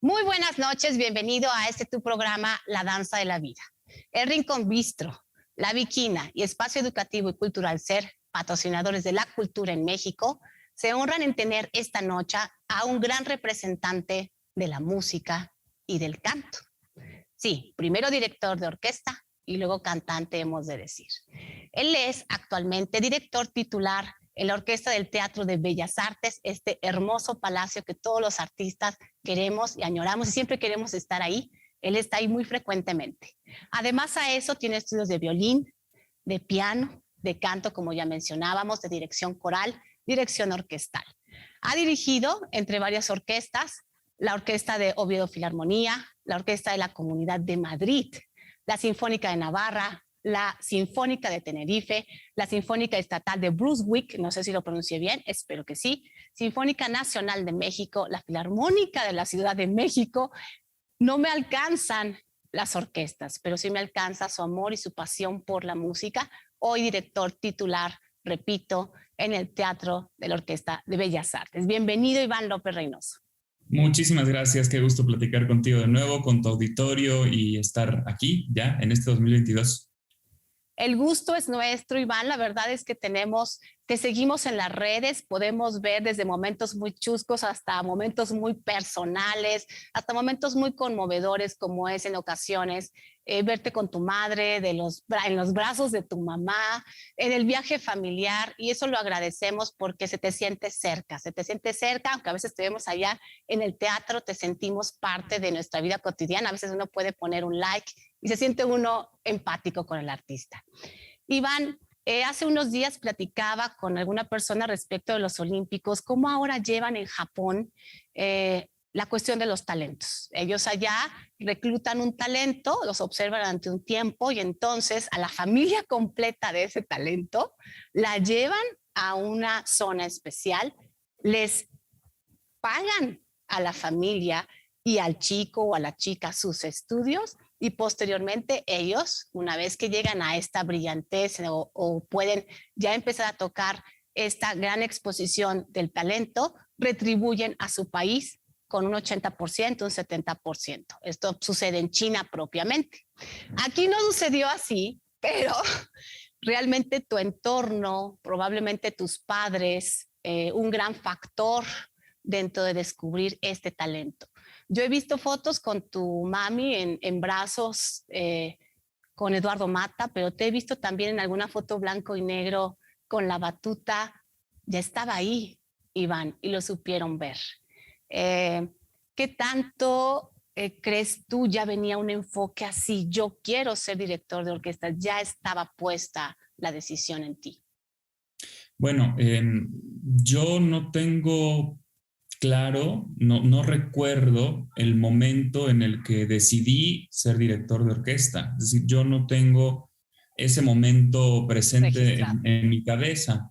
Muy buenas noches, bienvenido a tu programa La Danza de la Vida. El Rincón Bistro, La Viquina y Espacio Educativo y Cultural SER, patrocinadores de la cultura en México, se honran en tener esta noche a un gran representante de la música y del canto. Sí, primero director de orquesta y luego cantante, hemos de decir. Él es actualmente director titular en la Orquesta del Teatro de Bellas Artes, este hermoso palacio que todos los artistas queremos y añoramos y siempre queremos estar ahí. Él está ahí muy frecuentemente. Además a eso tiene estudios de violín, de piano, de canto, como ya mencionábamos, de dirección coral, dirección orquestal. Ha dirigido entre varias orquestas, la Orquesta de Oviedo Filarmonía, la Orquesta de la Comunidad de Madrid, la Sinfónica de Navarra, la Sinfónica de Tenerife, la Sinfónica Estatal de Brunswick, no sé si lo pronuncié bien, espero que sí, Sinfónica Nacional de México, la Filarmónica de la Ciudad de México. No me alcanzan las orquestas, pero sí me alcanza su amor y su pasión por la música. Hoy director titular, repito, en el Teatro de la Orquesta de Bellas Artes. Bienvenido, Iván López Reynoso. Muchísimas gracias, qué gusto platicar contigo de nuevo, con tu auditorio y estar aquí ya en este 2022. El gusto es nuestro, Iván. La verdad es que te seguimos en las redes, podemos ver desde momentos muy chuscos hasta momentos muy personales, hasta momentos muy conmovedores, como es en ocasiones verte con tu madre, en los brazos de tu mamá, en el viaje familiar, y eso lo agradecemos porque se te siente cerca, aunque a veces estemos allá en el teatro, te sentimos parte de nuestra vida cotidiana. A veces uno puede poner un like y se siente uno empático con el artista. Iván, hace unos días platicaba con alguna persona respecto de los Olímpicos, cómo ahora llevan en Japón la cuestión de los talentos. Ellos allá reclutan un talento, los observan durante un tiempo y entonces a la familia completa de ese talento la llevan a una zona especial, les pagan a la familia y al chico o a la chica sus estudios y posteriormente ellos, una vez que llegan a esta brillantez o pueden ya empezar a tocar esta gran exposición del talento, retribuyen a su país con un 80%, un 70%. Esto sucede en China propiamente. Aquí no sucedió así, pero realmente tu entorno, probablemente tus padres, un gran factor dentro de descubrir este talento. Yo he visto fotos con tu mami en brazos con Eduardo Mata, pero te he visto también en alguna foto blanco y negro con la batuta. Ya estaba ahí, Iván, y lo supieron ver. ¿Qué tanto crees tú ya venía un enfoque así? Yo quiero ser director de orquesta. Ya estaba puesta la decisión en ti. Bueno, yo no tengo claro, no recuerdo el momento en el que decidí ser director de orquesta. Es decir, yo no tengo ese momento presente en mi cabeza.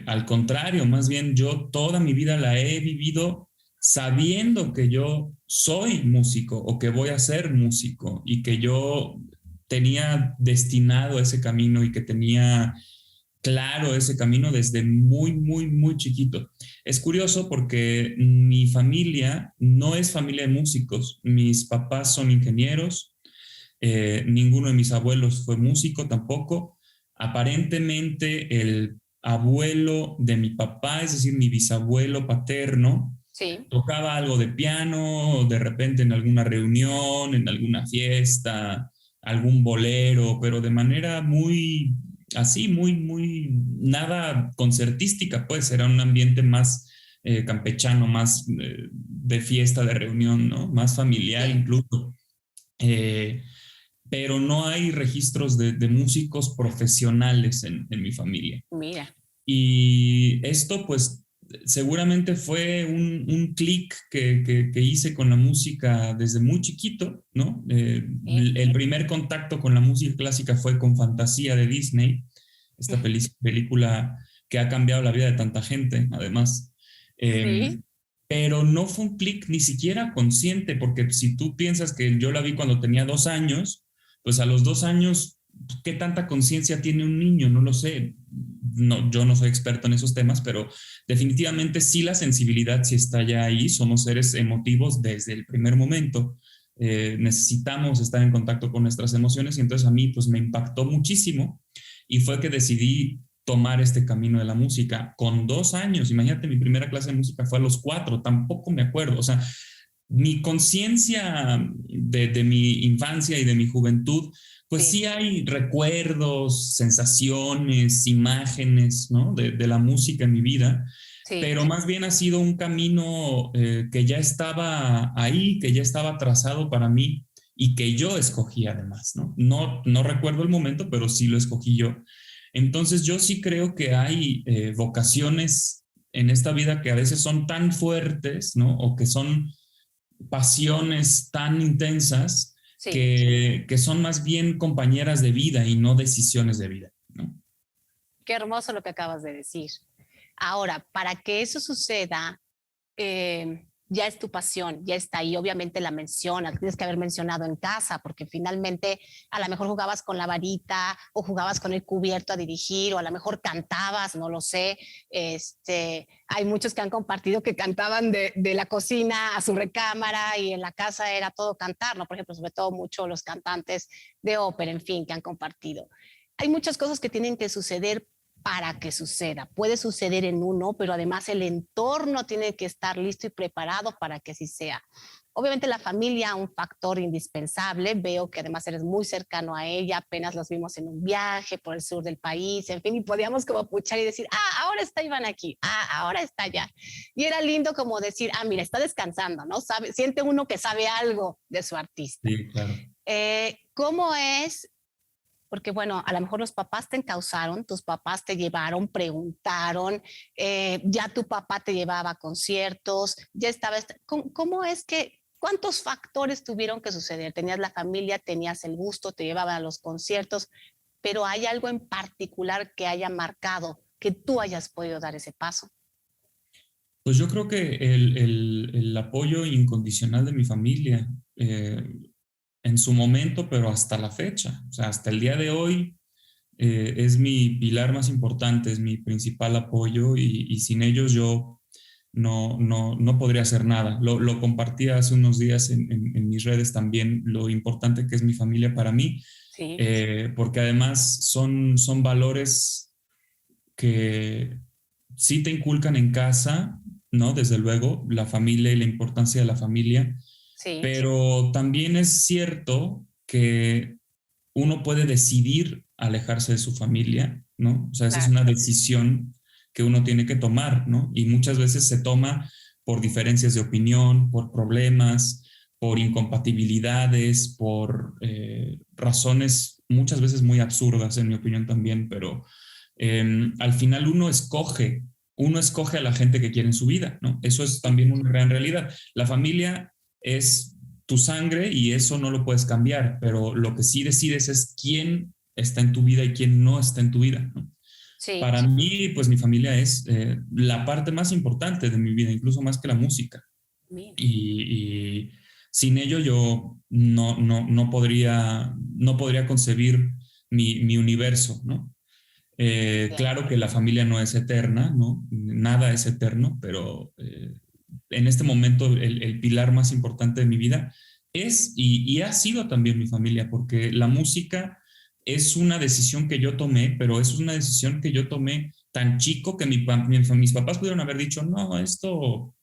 Al contrario, más bien yo toda mi vida la he vivido sabiendo que yo soy músico o que voy a ser músico y que yo tenía destinado ese camino y que tenía claro ese camino desde muy, muy, muy chiquito. Es curioso porque mi familia no es familia de músicos. Mis papás son ingenieros, ninguno de mis abuelos fue músico tampoco. Aparentemente el abuelo de mi papá, es decir, mi bisabuelo paterno, sí, tocaba algo de piano, de repente en alguna reunión, en alguna fiesta, algún bolero, pero de manera muy así, muy, muy, nada concertística, pues era un ambiente más campechano, más de fiesta, de reunión, ¿no? Más familiar sí. incluso. Eh, pero no hay registros de músicos profesionales en mi familia. Mira. Y esto, pues, seguramente fue un clic que hice con la música desde muy chiquito, ¿no? El primer contacto con la música clásica fue con Fantasía de Disney, esta película que ha cambiado la vida de tanta gente, además. Sí. Pero no fue un clic ni siquiera consciente, porque si tú piensas que yo la vi cuando tenía 2 años, pues a los 2 años, ¿qué tanta conciencia tiene un niño? No lo sé. no, yo no soy experto en esos temas, pero definitivamente sí la sensibilidad sí está ya ahí, somos seres emotivos desde el primer momento. Necesitamos estar en contacto con nuestras emociones y entonces a mí pues me impactó muchísimo y fue que decidí tomar este camino de la música con 2 años. Imagínate, mi primera clase de música fue a los 4, tampoco me acuerdo. O sea, mi conciencia de mi infancia y de mi juventud, pues Sí, sí hay recuerdos, sensaciones, imágenes, ¿no? De la música en mi vida, sí. pero más bien ha sido un camino que ya estaba ahí, que ya estaba trazado para mí y que yo escogí además, ¿no? No recuerdo el momento, pero sí lo escogí yo. Entonces yo sí creo que hay vocaciones en esta vida que a veces son tan fuertes, ¿no? O que son pasiones tan intensas Sí, que son más bien compañeras de vida y no decisiones de vida, ¿no? qué hermoso lo que acabas de decir. Ahora, para que eso suceda, ya es tu pasión, ya está ahí, obviamente la mencionas, tienes que haber mencionado en casa, porque finalmente a lo mejor jugabas con la varita o jugabas con el cubierto a dirigir o a lo mejor cantabas, no lo sé. Hay muchos que han compartido que cantaban de la cocina a su recámara y en la casa era todo cantar, ¿no? Por ejemplo, sobre todo mucho los cantantes de ópera, en fin, que han compartido. Hay muchas cosas que tienen que suceder para que suceda. Puede suceder en uno, pero además el entorno tiene que estar listo y preparado para que así sea. Obviamente la familia, un factor indispensable. Veo que además eres muy cercano a ella, apenas los vimos en un viaje por el sur del país, en fin, y podíamos como puchar y decir, ahora está Iván aquí, ahora está allá. Y era lindo como decir, mira, está descansando, ¿no? Siente uno que sabe algo de su artista. Sí, claro. ¿Cómo es? Porque bueno, a lo mejor los papás te encausaron, tus papás te llevaron, preguntaron, ya tu papá te llevaba a conciertos, ya estabas, ¿cómo es que, cuántos factores tuvieron que suceder? Tenías la familia, tenías el gusto, te llevaban a los conciertos, pero ¿hay algo en particular que haya marcado que tú hayas podido dar ese paso? Pues yo creo que el apoyo incondicional de mi familia en su momento, pero hasta la fecha, o sea, hasta el día de hoy, es mi pilar más importante, es mi principal apoyo y sin ellos yo no podría hacer nada. Lo compartí hace unos días en mis redes también, lo importante que es mi familia para mí, Sí, porque además son valores que sí te inculcan en casa, ¿no? Desde luego, la familia y la importancia de la familia, sí, pero también es cierto que uno puede decidir alejarse de su familia, ¿no? O sea, esa es claro, una decisión que uno tiene que tomar, ¿no? Y muchas veces se toma por diferencias de opinión, por problemas, por incompatibilidades, por razones muchas veces muy absurdas, en mi opinión también, pero al final uno escoge a la gente que quiere en su vida, ¿no? Eso es sí, también una gran realidad. La familia es tu sangre y eso no lo puedes cambiar, pero lo que sí decides es quién está en tu vida y quién no está en tu vida, ¿no? sí, Para mí, pues mi familia es la parte más importante de mi vida, incluso más que la música. mira, Y sin ello yo no podría concebir mi universo, ¿no? claro, Claro que la familia no es eterna, ¿no? Nada es eterno, pero en este momento el pilar más importante de mi vida es y ha sido también mi familia, porque la música es una decisión que yo tomé, pero es una decisión que yo tomé tan chico que mis papás pudieron haber dicho, no, esto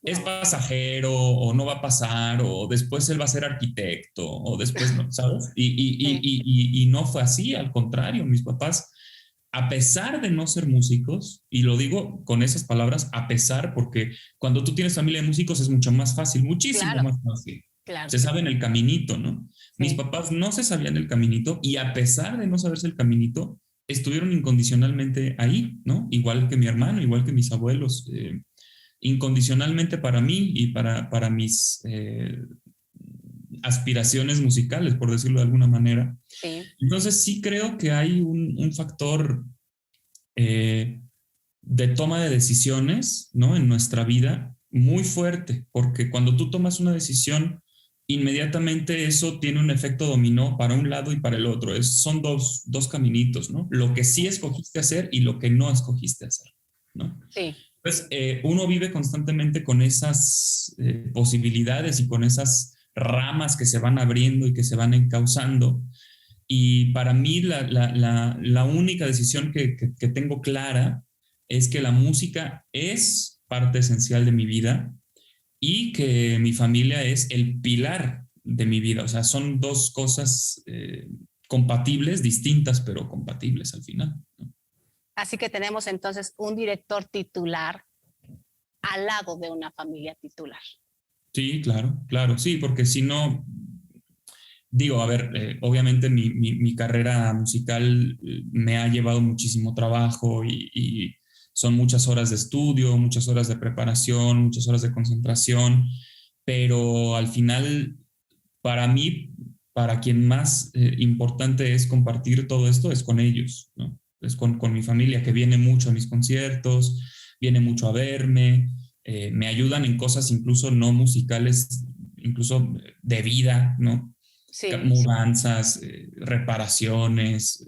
es no, pasajero o no va a pasar o después él va a ser arquitecto o después no, ¿sabes? sí, Y no fue así, al contrario, mis papás, a pesar de no ser músicos, y lo digo con esas palabras, a pesar, porque cuando tú tienes familia de músicos es mucho más fácil, muchísimo claro, más fácil. claro, Se sabe en el caminito, ¿no? Mis sí, papás no se sabían el caminito y a pesar de no saberse el caminito, estuvieron incondicionalmente ahí, ¿no? Igual que mi hermano, igual que mis abuelos. Incondicionalmente para mí y para mis aspiraciones musicales, por decirlo de alguna manera. sí, Entonces sí creo que hay un factor eh, de toma de decisiones, ¿no? En nuestra vida muy fuerte, porque cuando tú tomas una decisión inmediatamente eso tiene un efecto dominó para un lado y para el otro. Son dos caminitos, ¿no? Lo que sí escogiste hacer y lo que no escogiste hacer, ¿no? Sí. Pues uno vive constantemente con esas posibilidades y con esas ramas que se van abriendo y que se van encauzando. Y para mí la única decisión que tengo clara es que la música es parte esencial de mi vida y que mi familia es el pilar de mi vida. O sea, son dos cosas compatibles, distintas, pero compatibles al final, ¿no? Así que tenemos entonces un director titular al lado de una familia titular. Sí, claro, claro, sí, porque si no, digo, a ver, obviamente mi carrera musical me ha llevado muchísimo trabajo y son muchas horas de estudio, muchas horas de preparación, muchas horas de concentración, pero al final, para mí, para quien más importante es compartir todo esto, es con ellos, ¿no? Es con mi familia, que viene mucho a mis conciertos, viene mucho a verme, me ayudan en cosas incluso no musicales, incluso de vida, ¿no? Sí, Mudanzas, reparaciones.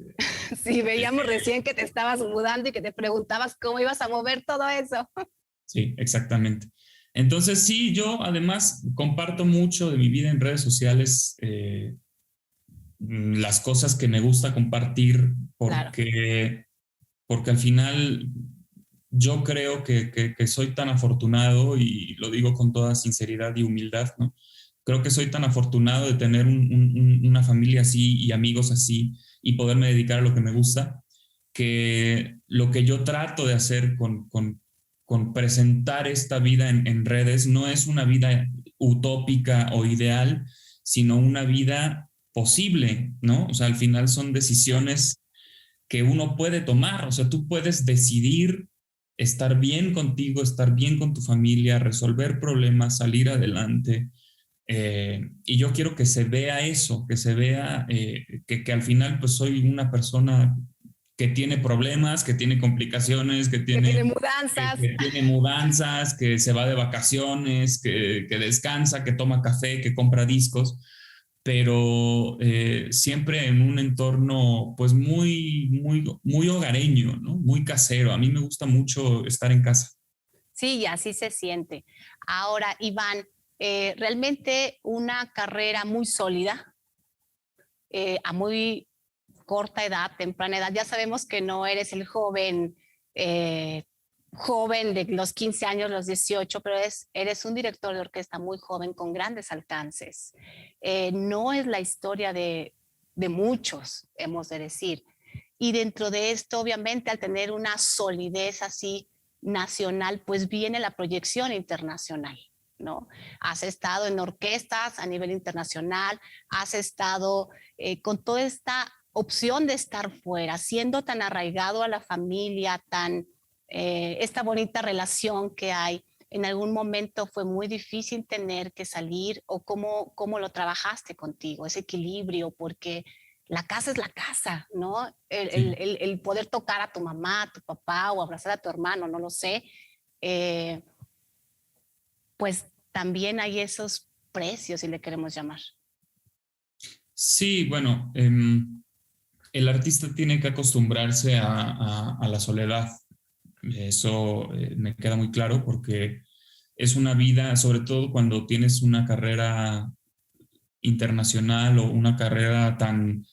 sí, veíamos recién que te estabas mudando y que te preguntabas cómo ibas a mover todo eso. Sí, exactamente. Entonces, sí, yo además comparto mucho de mi vida en redes sociales, las cosas que me gusta compartir, Claro. porque al final yo creo que soy tan afortunado, y lo digo con toda sinceridad y humildad, ¿no? Creo que soy tan afortunado de tener una familia así y amigos así y poderme dedicar a lo que me gusta, que lo que yo trato de hacer con presentar esta vida en redes no es una vida utópica o ideal, sino una vida posible, ¿no? O sea, al final son decisiones que uno puede tomar, o sea, tú puedes decidir estar bien contigo, estar bien con tu familia, resolver problemas, salir adelante. Y yo quiero que se vea eso, que se vea que al final pues soy una persona que tiene problemas, que tiene complicaciones, Que tiene mudanzas. que tiene mudanzas, que se va de vacaciones, que descansa, que toma café, que compra discos, pero siempre en un entorno pues muy hogareño, ¿no? Muy casero. A mí me gusta mucho estar en casa. Sí, y así se siente. Ahora, Iván, realmente una carrera muy sólida, a muy corta edad, temprana edad. Ya sabemos que no eres el joven, joven de los 15 años, los 18, pero eres un director de orquesta muy joven con grandes alcances. No es la historia de muchos, hemos de decir. Y dentro de esto, obviamente, al tener una solidez así nacional, pues viene la proyección internacional, ¿no? Has estado en orquestas a nivel internacional, has estado con toda esta opción de estar fuera, siendo tan arraigado a la familia, esta bonita relación que hay. ¿En algún momento fue muy difícil tener que salir o cómo lo trabajaste contigo, ese equilibrio? Porque la casa es la casa, ¿no? Sí. El poder tocar a tu mamá, a tu papá o abrazar a tu hermano, no lo sé, eh, pues también hay esos precios, si le queremos llamar. Sí, bueno, el artista tiene que acostumbrarse a la soledad. Eso me queda muy claro porque es una vida, sobre todo cuando tienes una carrera internacional o una carrera tan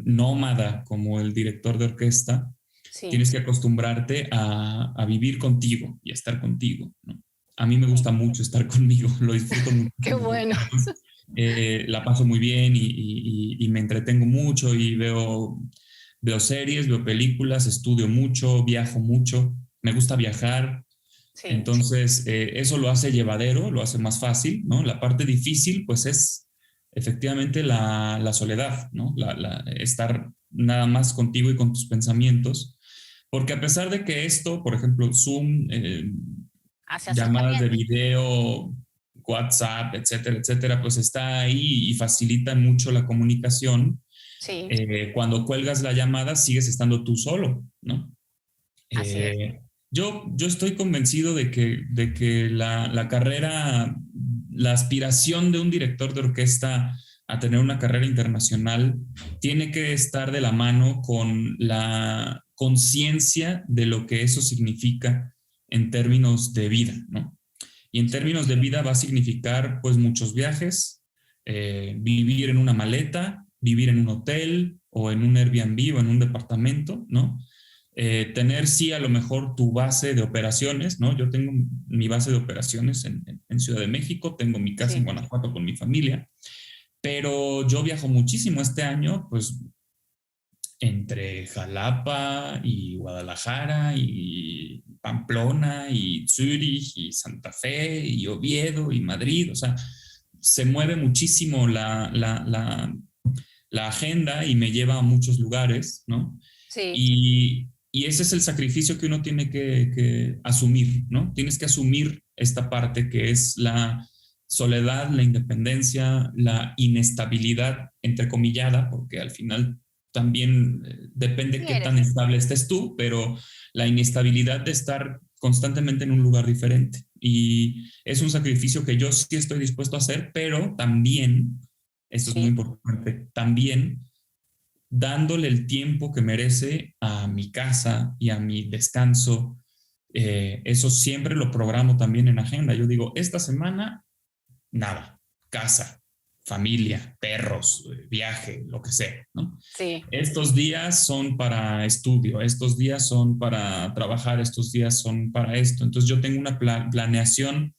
nómada como el director de orquesta, Sí, tienes que acostumbrarte a vivir contigo y a estar contigo, ¿no? A mí me sí. gusta mucho estar conmigo, lo disfruto Qué muchísimo porque bueno. además la paso muy bien y me entretengo mucho y veo series, veo películas, estudio mucho, viajo mucho, me gusta viajar. Sí, Entonces, eso lo hace llevadero, lo hace más fácil, ¿no? La parte difícil, pues es efectivamente la soledad, ¿no? Estar nada más contigo y con tus pensamientos. Porque a pesar de que esto, por ejemplo, Zoom, hace llamadas de acercamiento. video, WhatsApp, etcétera, etcétera, pues está ahí y facilita mucho la comunicación. Sí, Cuando cuelgas la llamada, sigues estando tú solo, ¿no? así es. Yo estoy convencido de que la carrera la aspiración de un director de orquesta a tener una carrera internacional tiene que estar de la mano con la conciencia de lo que eso significa en términos de vida, ¿no? Y en términos de vida va a significar pues muchos viajes, vivir en una maleta, vivir en un hotel o en un Airbnb o en un departamento, ¿no? Tener sí a lo mejor tu base de operaciones, ¿no? Yo tengo mi base de operaciones en Ciudad de México, tengo mi casa en Guanajuato con mi familia, pero yo viajo muchísimo este año, pues entre Jalapa y Guadalajara y Pamplona y Zúrich y Santa Fe y Oviedo y Madrid, o sea, se mueve muchísimo la agenda y me lleva a muchos lugares, ¿no? Sí. Y ese es el sacrificio que uno tiene que asumir, ¿no? Tienes que asumir esta parte que es la soledad, la independencia, la inestabilidad, entrecomillada, porque al final también depende qué tan estable estés tú, pero la inestabilidad de estar constantemente en un lugar diferente. Y es un sacrificio que yo sí estoy dispuesto a hacer, pero también, esto es muy importante, también dándole el tiempo que merece a mi casa y a mi descanso. Eso siempre lo programo también en agenda. Yo digo, esta semana, nada, casa, familia, perros, viaje, lo que sea, ¿no? Sí. Estos días son para estudio, estos días son para trabajar, estos días son para esto. Entonces yo tengo una planeación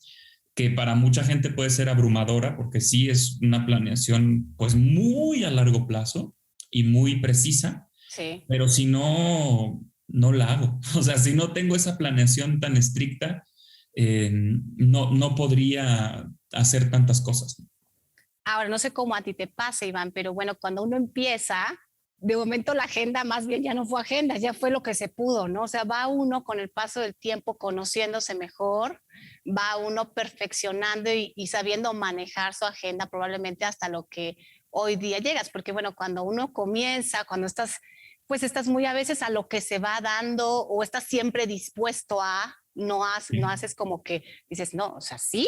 que para mucha gente puede ser abrumadora, porque sí es una planeación pues muy a largo plazo y muy precisa, pero si no, no la hago. O sea, si no tengo esa planeación tan estricta, no podría hacer tantas cosas. Ahora, no sé cómo a ti te pasa, Iván, pero bueno, cuando uno empieza, de momento la agenda más bien ya no fue agenda, ya fue lo que se pudo, ¿no? O sea, va uno con el paso del tiempo conociéndose mejor, va uno perfeccionando y sabiendo manejar su agenda probablemente hasta lo que hoy día llegas, porque bueno, cuando uno comienza, cuando estás, pues estás muy a veces a lo que se va dando o estás siempre dispuesto a, no haces como que dices, no, o sea, sí,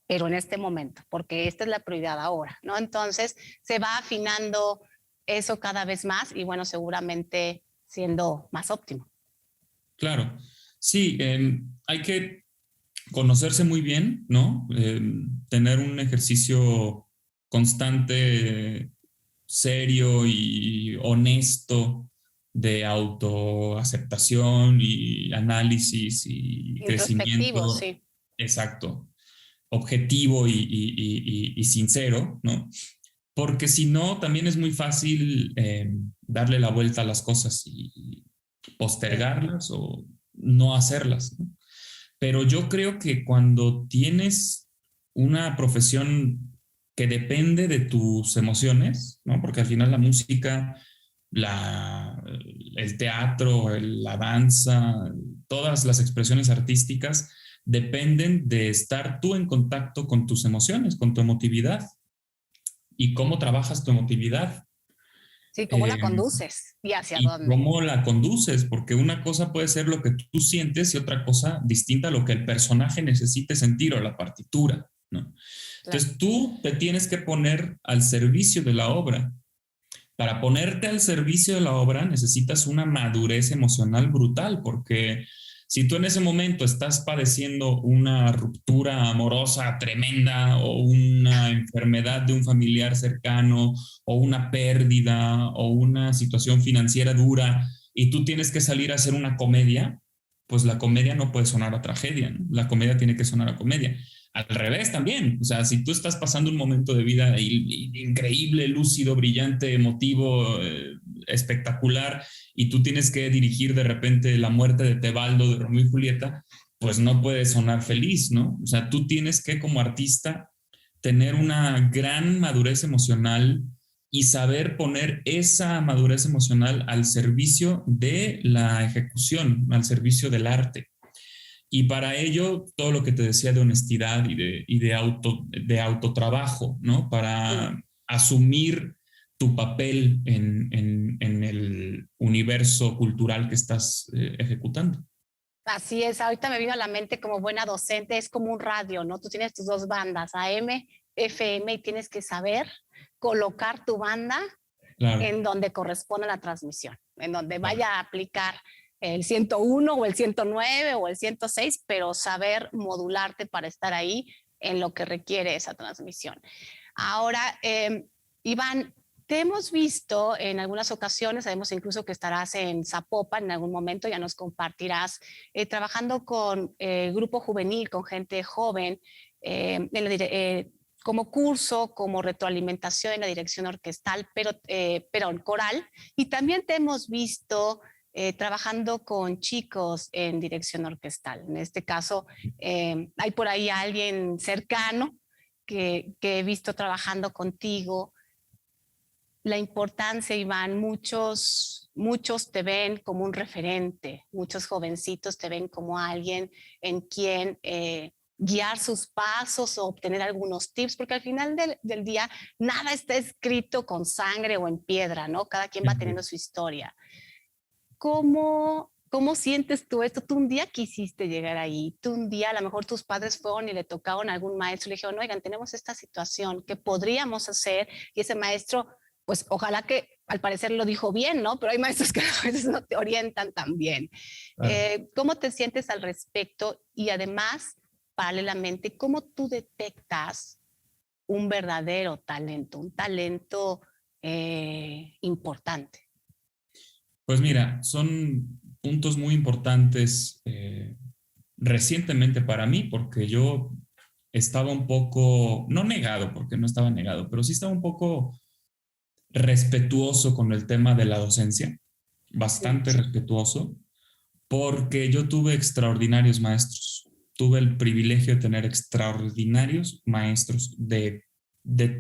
pero en este momento, porque esta es la prioridad ahora, ¿no? Entonces se va afinando eso cada vez más y bueno, seguramente siendo más óptimo. Claro, sí, hay que conocerse muy bien, ¿no? Tener un ejercicio constante, serio y honesto de autoaceptación y análisis y Introspectivo, crecimiento. sí. Exacto, objetivo y sincero, ¿no? Porque si no, también es muy fácil darle la vuelta a las cosas y postergarlas o no hacerlas, ¿no? Pero yo creo que cuando tienes una profesión que depende de tus emociones, ¿no? Porque al final la música, la, el teatro, la danza, todas las expresiones artísticas dependen de estar tú en contacto con tus emociones, con tu emotividad y cómo trabajas tu emotividad. Sí, cómo la conduces y hacia Y dónde. cómo la conduces, porque una cosa puede ser lo que tú sientes y otra cosa distinta a lo que el personaje necesite sentir o la partitura, ¿no? Claro. Entonces tú te tienes que poner al servicio de la obra. Para ponerte al servicio de la obra necesitas una madurez emocional brutal, porque si tú en ese momento estás padeciendo una ruptura amorosa tremenda o una enfermedad de un familiar cercano o una pérdida o una situación financiera dura y tú tienes que salir a hacer una comedia, pues la comedia no puede sonar a tragedia, ¿no? La comedia tiene que sonar a comedia. Al revés también, o sea, si tú estás pasando un momento de vida increíble, lúcido, brillante, emotivo, espectacular, y tú tienes que dirigir de repente la muerte de Tebaldo, de Romeo y Julieta, pues no puede sonar feliz, ¿no? O sea, tú tienes que como artista tener una gran madurez emocional y saber poner esa madurez emocional al servicio de la ejecución, al servicio del arte. Y para ello, todo lo que te decía de honestidad de autotrabajo, ¿no? Para asumir tu papel en el universo cultural que estás ejecutando. Así es, ahorita me vino a la mente como buena docente, es como un radio, ¿no? Tú tienes tus dos bandas, AM, FM, y tienes que saber colocar tu banda Claro, en donde corresponde la transmisión, en donde claro. vaya a aplicar el 101 o el 109 o el 106, pero saber modularte para estar ahí en lo que requiere esa transmisión. Ahora, Iván, te hemos visto en algunas ocasiones, sabemos incluso que estarás en Zapopan en algún momento, ya nos compartirás, trabajando con grupo juvenil, con gente joven, como curso, como retroalimentación en la dirección orquestal, pero coral. Y también te hemos visto trabajando con chicos en dirección orquestal. En este caso, hay por ahí alguien cercano que he visto trabajando contigo. La importancia, Iván, muchos te ven como un referente, muchos jovencitos te ven como alguien en quien guiar sus pasos o obtener algunos tips, porque al final del día nada está escrito con sangre o en piedra, ¿no? Cada quien va teniendo su historia. ¿Cómo sientes tú esto? Tú un día quisiste llegar ahí, tú un día, a lo mejor tus padres fueron y le tocaron a algún maestro y le dijeron, oigan, tenemos esta situación que podríamos hacer, y ese maestro, pues ojalá que al parecer lo dijo bien, ¿no? Pero hay maestros que a veces no te orientan tan bien. Claro. ¿Cómo te sientes al respecto? Y además, paralelamente, ¿cómo tú detectas un verdadero talento, un talento importante? Pues mira, son puntos muy importantes recientemente para mí, porque yo estaba un poco, no negado, porque no estaba negado, pero sí estaba un poco respetuoso con el tema de la docencia, Sí. bastante respetuoso, porque yo tuve extraordinarios maestros. Tuve el privilegio de tener extraordinarios maestros de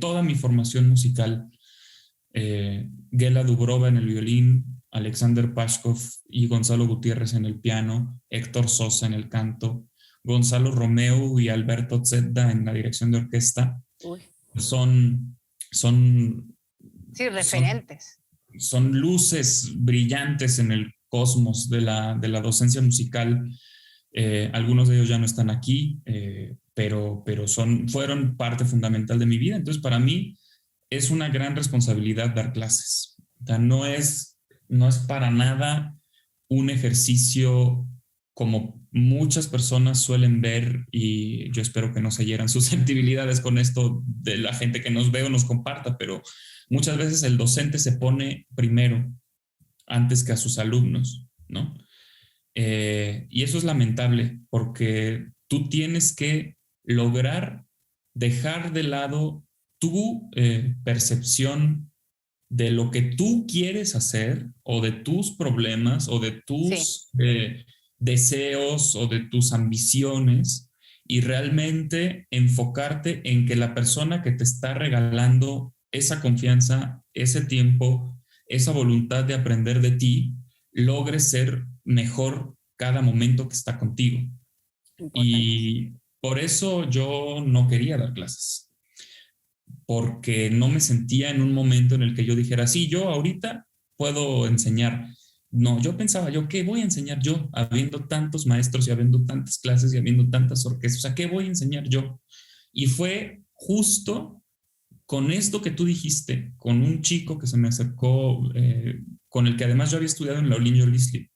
toda mi formación musical. Gela Dubrova en el violín, Alexander Pashkov y Gonzalo Gutiérrez en el piano, Héctor Sosa en el canto, Gonzalo Romeo y Alberto Zedda en la dirección de orquesta. Uy. Son, son, Sí, son, referentes. son luces brillantes en el cosmos de la docencia musical. Algunos de ellos ya no están aquí, pero fueron parte fundamental de mi vida. Entonces, para mí es una gran responsabilidad dar clases. O sea, no es para nada un ejercicio como muchas personas suelen ver, y yo espero que no se hieran susceptibilidades con esto de la gente que nos ve o nos comparta, pero muchas veces el docente se pone primero antes que a sus alumnos, ¿no? Y eso es lamentable porque tú tienes que lograr dejar de lado tu percepción de lo que tú quieres hacer o de tus problemas o de Sí, tus deseos o de tus ambiciones y realmente enfocarte en que la persona que te está regalando esa confianza, ese tiempo, esa voluntad de aprender de ti, logre ser mejor cada momento que está contigo. importantísimo. Y por eso yo no quería dar clases, porque no me sentía en un momento en el que yo dijera, sí, yo ahorita puedo enseñar. No, yo pensaba, yo, ¿qué voy a enseñar yo? Habiendo tantos maestros y habiendo tantas clases y habiendo tantas orquestas, o sea, ¿qué voy a enseñar yo? Y fue justo con esto que tú dijiste, con un chico que se me acercó, con el que además yo había estudiado en la Olin Yolisli,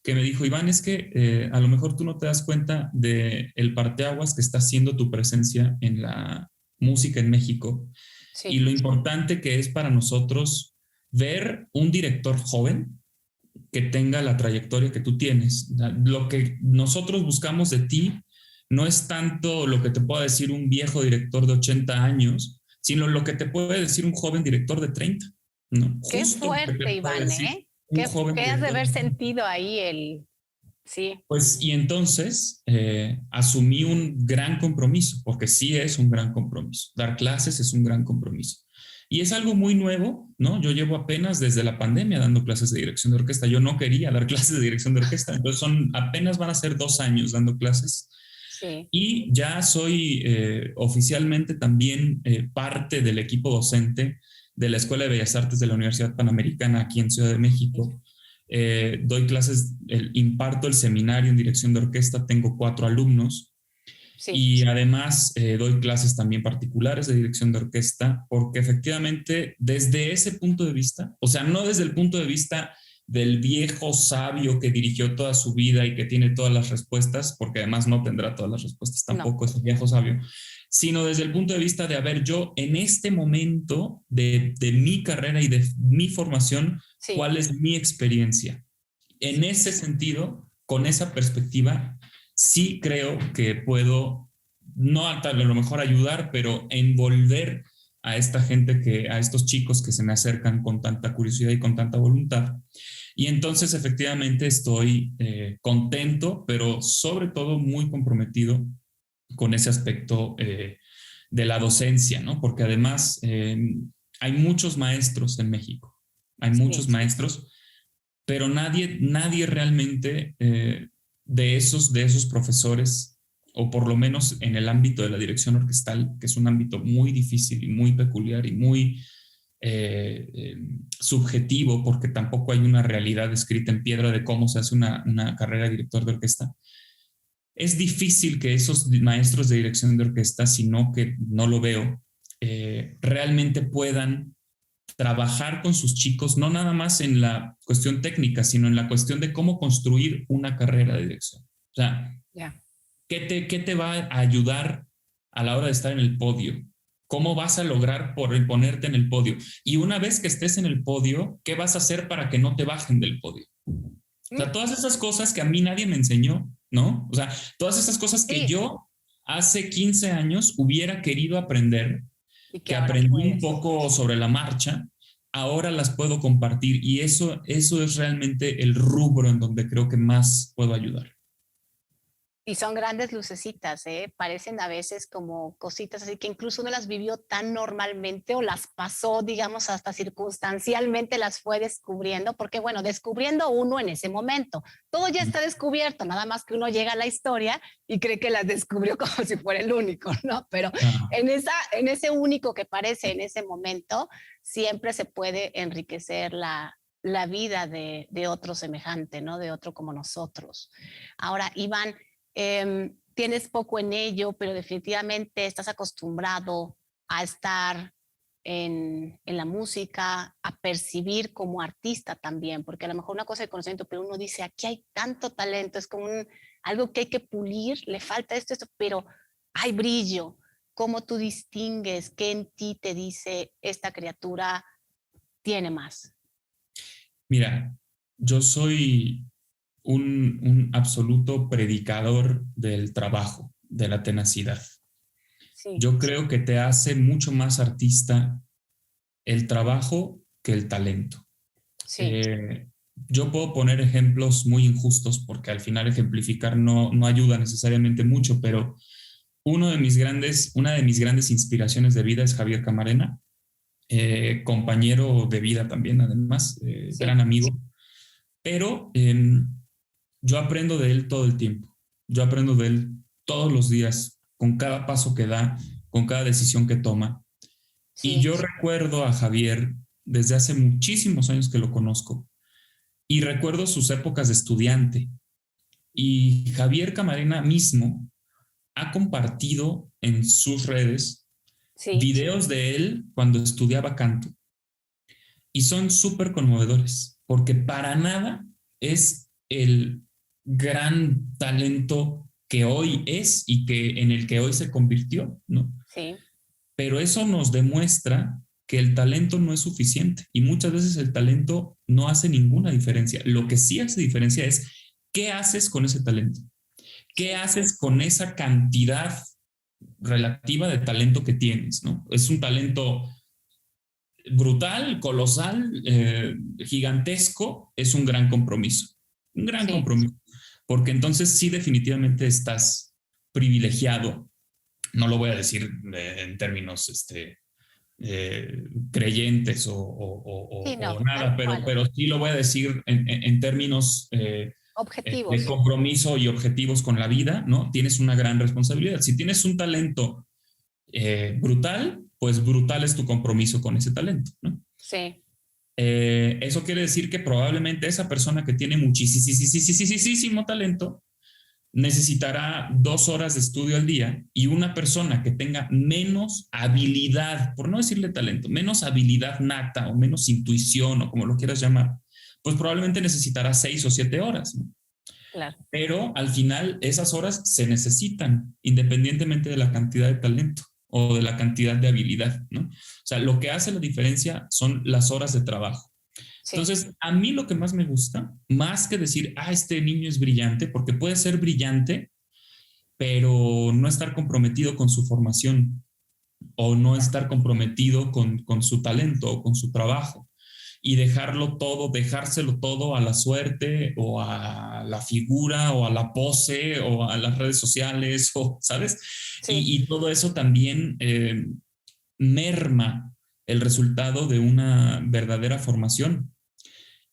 que me dijo, Iván, es que a lo mejor tú no te das cuenta de el parteaguas que está haciendo tu presencia en la música en México y Sí, lo importante que es para nosotros ver un director joven que tenga la trayectoria que tú tienes. Lo que nosotros buscamos de ti no es tanto lo que te pueda decir un viejo director de 80 años, sino lo que te puede decir un joven director de 30, ¿no? qué Justo lo que fuerte, te puede Iván, decir ¿eh? un joven ¿Qué has de director haber de 30. sentido ahí el... Sí, Pues, y entonces asumí un gran compromiso, porque sí es un gran compromiso. Dar clases es un gran compromiso. Y es algo muy nuevo, ¿no? Yo llevo apenas desde la pandemia dando clases de dirección de orquesta. Yo no quería dar clases de dirección de orquesta, entonces apenas van a ser 2 años dando clases. sí, Y ya soy oficialmente también parte del equipo docente de la Escuela de Bellas Artes de la Universidad Panamericana aquí en Ciudad de México. doy clases, imparto el seminario en dirección de orquesta, tengo 4 alumnos. Sí. Y además doy clases también particulares de dirección de orquesta, porque efectivamente desde ese punto de vista, o sea, no desde el punto de vista del viejo sabio que dirigió toda su vida y que tiene todas las respuestas, porque además no tendrá todas las respuestas tampoco, ese viejo sabio, sino desde el punto de vista de, a ver, yo en este momento de mi carrera y de mi formación, ¿cuál es mi experiencia? En ese sentido, con esa perspectiva, sí creo que puedo, no a lo mejor ayudar, pero envolver a esta gente, a estos chicos que se me acercan con tanta curiosidad y con tanta voluntad. Y entonces efectivamente estoy contento, pero sobre todo muy comprometido con ese aspecto de la docencia, ¿no? Porque además hay muchos maestros en México, hay muchos maestros, pero nadie realmente de esos profesores, o por lo menos en el ámbito de la dirección orquestal, que es un ámbito muy difícil y muy peculiar y muy subjetivo, porque tampoco hay una realidad escrita en piedra de cómo se hace una carrera de director de orquesta. Es difícil que esos maestros de dirección de orquesta, sino que no lo veo, realmente puedan trabajar con sus chicos, no nada más en la cuestión técnica, sino en la cuestión de cómo construir una carrera de dirección. O sea, ¿qué te va a ayudar a la hora de estar en el podio? ¿Cómo vas a lograr ponerte en el podio? Y una vez que estés en el podio, ¿qué vas a hacer para que no te bajen del podio? O sea, todas esas cosas que a mí nadie me enseñó, ¿no? O sea, todas esas cosas que yo hace 15 años hubiera querido aprender, que aprendí un poco sobre la marcha, ahora las puedo compartir, y eso es realmente el rubro en donde creo que más puedo ayudar. Y son grandes lucecitas, parecen a veces como cositas así que incluso uno las vivió tan normalmente o las pasó, digamos, hasta circunstancialmente las fue descubriendo, porque bueno, descubriendo uno en ese momento, todo ya está descubierto, nada más que uno llega a la historia y cree que las descubrió como si fuera el único, ¿no? Pero en ese único que parece en ese momento, siempre se puede enriquecer la vida de otro semejante, ¿no? De otro como nosotros. Ahora, Iván, tienes poco en ello, pero definitivamente estás acostumbrado a estar en la música, a percibir como artista también, porque a lo mejor una cosa de conocimiento, pero uno dice, aquí hay tanto talento, es como algo que hay que pulir, le falta esto, pero hay brillo. ¿Cómo tú distingues qué en ti te dice esta criatura tiene más? Mira, yo soy un absoluto predicador del trabajo, de la tenacidad. Yo creo que te hace mucho más artista el trabajo que el talento. Yo puedo poner ejemplos muy injustos porque al final ejemplificar no ayuda necesariamente mucho, pero una de mis grandes inspiraciones de vida es Javier Camarena, compañero de vida también, además, gran amigo. Pero yo aprendo de él todo el tiempo. Yo aprendo de él todos los días, con cada paso que da, con cada decisión que toma. Y yo recuerdo a Javier desde hace muchísimos años que lo conozco. Y recuerdo sus épocas de estudiante. Y Javier Camarena mismo ha compartido en sus redes videos de él cuando estudiaba canto. Y son súper conmovedores, porque para nada es el gran talento que hoy es y en el que hoy se convirtió, ¿no? Pero eso nos demuestra que el talento no es suficiente y muchas veces el talento no hace ninguna diferencia. Lo que sí hace diferencia es qué haces con ese talento, qué haces con esa cantidad relativa de talento que tienes, ¿no? Es un talento brutal, colosal, gigantesco, es un gran compromiso. Un gran compromiso, porque entonces sí definitivamente estás privilegiado. No lo voy a decir en términos creyentes o nada, pero sí lo voy a decir en términos objetivos. De compromiso y objetivos con la vida, ¿no? Tienes una gran responsabilidad. Si tienes un talento brutal, pues brutal es tu compromiso con ese talento, ¿no? Eso quiere decir que probablemente esa persona que tiene muchísimo talento necesitará 2 horas de estudio al día, y una persona que tenga menos habilidad, por no decirle talento, menos habilidad nata o menos intuición o como lo quieras llamar, pues probablemente necesitará 6 o 7 horas, ¿no? Claro. Pero al final esas horas se necesitan independientemente de la cantidad de talento o de la cantidad de habilidad, ¿no? O sea, lo que hace la diferencia son las horas de trabajo. Sí, Entonces, a mí lo que más me gusta, más que decir, este niño es brillante, porque puede ser brillante, pero no estar comprometido con su formación o no estar comprometido con su talento o con su trabajo, y dejarlo todo, dejárselo todo a la suerte o a la figura o a la pose o a las redes sociales, o, ¿sabes? sí. Y todo eso también merma el resultado de una verdadera formación.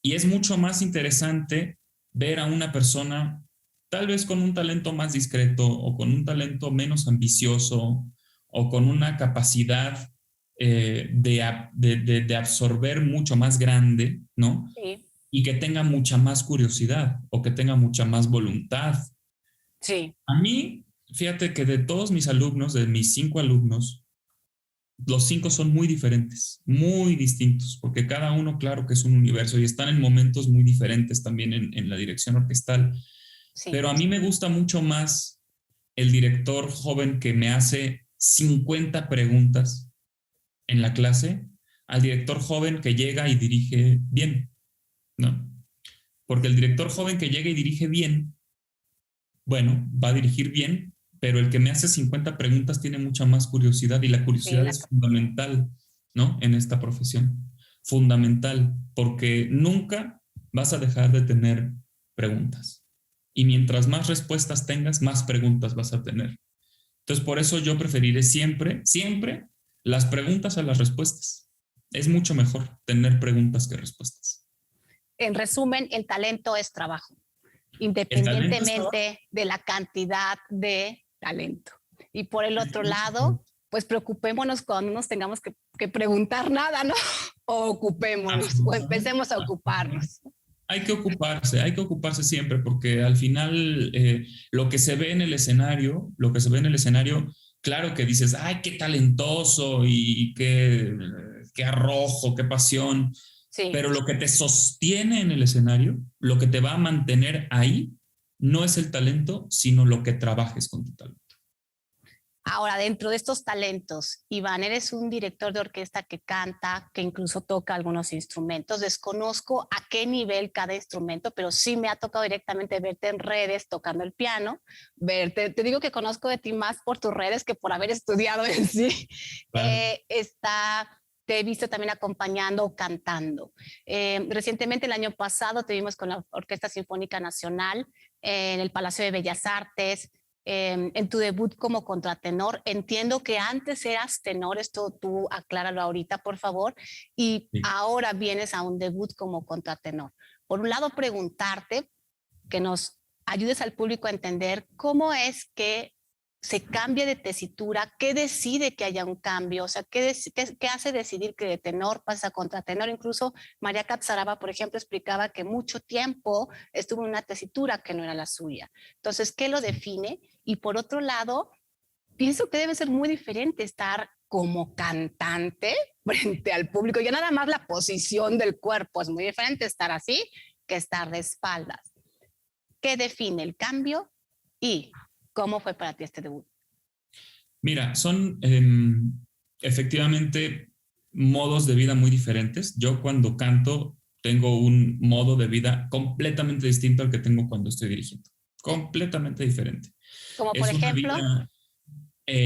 Y es mucho más interesante ver a una persona tal vez con un talento más discreto o con un talento menos ambicioso o con una capacidad de absorber mucho más grande, ¿no? Sí, Y que tenga mucha más curiosidad o que tenga mucha más voluntad. sí. A mí, fíjate que de todos mis alumnos, de mis 5 alumnos, los 5 son muy diferentes, muy distintos, porque cada uno, claro que es un universo y están en momentos muy diferentes también en la dirección orquestal. Sí. Pero a mí me gusta mucho más el director joven que me hace 50 preguntas en la clase al director joven que llega y dirige bien, ¿no? Porque el director joven que llega y dirige bien, bueno, va a dirigir bien, pero el que me hace 50 preguntas tiene mucha más curiosidad, y la Sí, curiosidad es fundamental, ¿no? En esta profesión. Fundamental, porque nunca vas a dejar de tener preguntas. Y mientras más respuestas tengas, más preguntas vas a tener. Entonces, por eso yo preferiré siempre, siempre las preguntas a las respuestas. Es mucho mejor tener preguntas que respuestas. en resumen, el talento es trabajo, El talento es trabajo. independientemente de la cantidad de talento. Y por el otro lado, pues preocupémonos cuando no nos tengamos que preguntar nada, ¿no? O ocupémonos, o Absolutamente. empecemos a ocuparnos. Hay que ocuparse siempre, porque al final lo que se ve en el escenario, lo que se ve en el escenario, claro que dices, ay, qué talentoso y qué arrojo, qué pasión, Sí. pero lo que te sostiene en el escenario, lo que te va a mantener ahí, no es el talento, sino lo que trabajes con tu talento. Ahora, dentro de estos talentos, Iván, eres un director de orquesta que canta, que incluso toca algunos instrumentos. Desconozco a qué nivel cada instrumento, pero sí me ha tocado directamente verte en redes tocando el piano. Te digo que conozco de ti más por tus redes que por haber estudiado en sí. Claro. Te he visto también acompañando o cantando. Recientemente, el año pasado, te vimos con la Orquesta Sinfónica Nacional en el Palacio de Bellas Artes. En tu debut como contratenor. Entiendo que antes eras tenor, esto tú acláralo ahorita, por favor, y Sí. ahora vienes a un debut como contratenor. Por un lado, preguntarte, que nos ayudes al público a entender cómo es que se cambia de tesitura, qué decide que haya un cambio, o sea, qué hace decidir que de tenor pasa a contratenor. Incluso María Catzaraba, por ejemplo, explicaba que mucho tiempo estuvo en una tesitura que no era la suya. Entonces, ¿qué lo define? Y por otro lado, pienso que debe ser muy diferente estar como cantante frente al público. Ya nada más la posición del cuerpo es muy diferente estar así que estar de espaldas. ¿Qué define el cambio y cómo fue para ti este debut? Mira, son efectivamente modos de vida muy diferentes. Yo cuando canto tengo un modo de vida completamente distinto al que tengo cuando estoy dirigiendo. Completamente diferente. Como por Es una ejemplo, vida,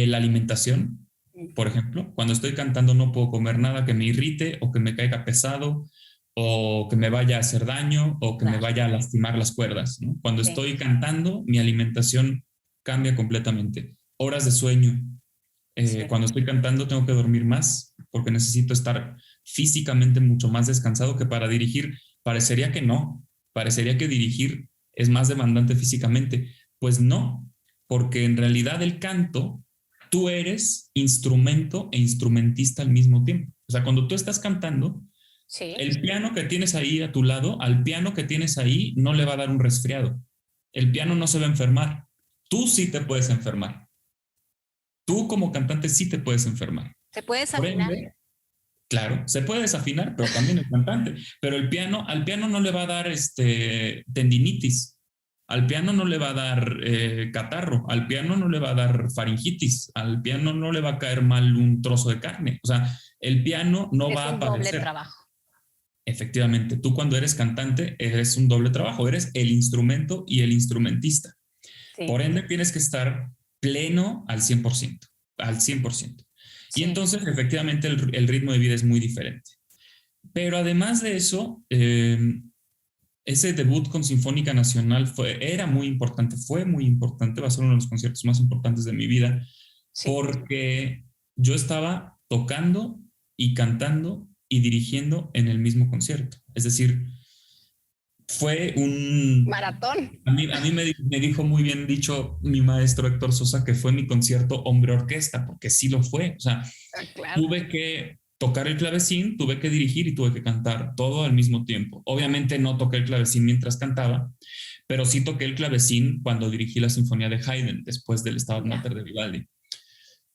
la alimentación, por ejemplo. Cuando estoy cantando no puedo comer nada que me irrite o que me caiga pesado o que me vaya a hacer daño o que me claro, vaya a lastimar las cuerdas, ¿no? Cuando sí, estoy cantando, mi alimentación cambia completamente. Horas de sueño. sí. Cuando estoy cantando tengo que dormir más porque necesito estar físicamente mucho más descansado que para dirigir. Parecería que no, parecería que dirigir es más demandante físicamente. Pues no, porque en realidad el canto, tú eres instrumento e instrumentista al mismo tiempo. O sea, cuando tú estás cantando, Sí. El piano que tienes ahí a tu lado, al piano que tienes ahí no le va a dar un resfriado. El piano no se va a enfermar. Tú sí te puedes enfermar. Tú como cantante sí te puedes enfermar. ¿Se puede Por desafinar? ende, claro, se puede desafinar, pero también el cantante. Pero al piano no le va a dar tendinitis. Al piano no le va a dar catarro. Al piano no le va a dar faringitis. Al piano no le va a caer mal un trozo de carne. O sea, el piano no Es va a un doble padecer. trabajo. Efectivamente, tú cuando eres cantante eres un doble trabajo, eres el instrumento y el instrumentista. Sí. Por ende, tienes que estar pleno al 100%, al 100%. Y Sí. entonces, efectivamente, el ritmo de vida es muy diferente. Pero además de eso, ese debut con Sinfónica Nacional era muy importante, fue muy importante, va a ser uno de los conciertos más importantes de mi vida, Sí. porque yo estaba tocando y cantando y dirigiendo en el mismo concierto. Es decir, fue un Maratón. A mí me dijo muy bien dicho mi maestro Héctor Sosa que fue mi concierto hombre orquesta, porque sí lo fue. O sea, Claro. tuve que tocar el clavecín, tuve que dirigir y tuve que cantar todo al mismo tiempo. Obviamente no toqué el clavecín mientras cantaba, pero sí toqué el clavecín cuando dirigí la Sinfonía de Haydn después del Stabat Mater de Vivaldi.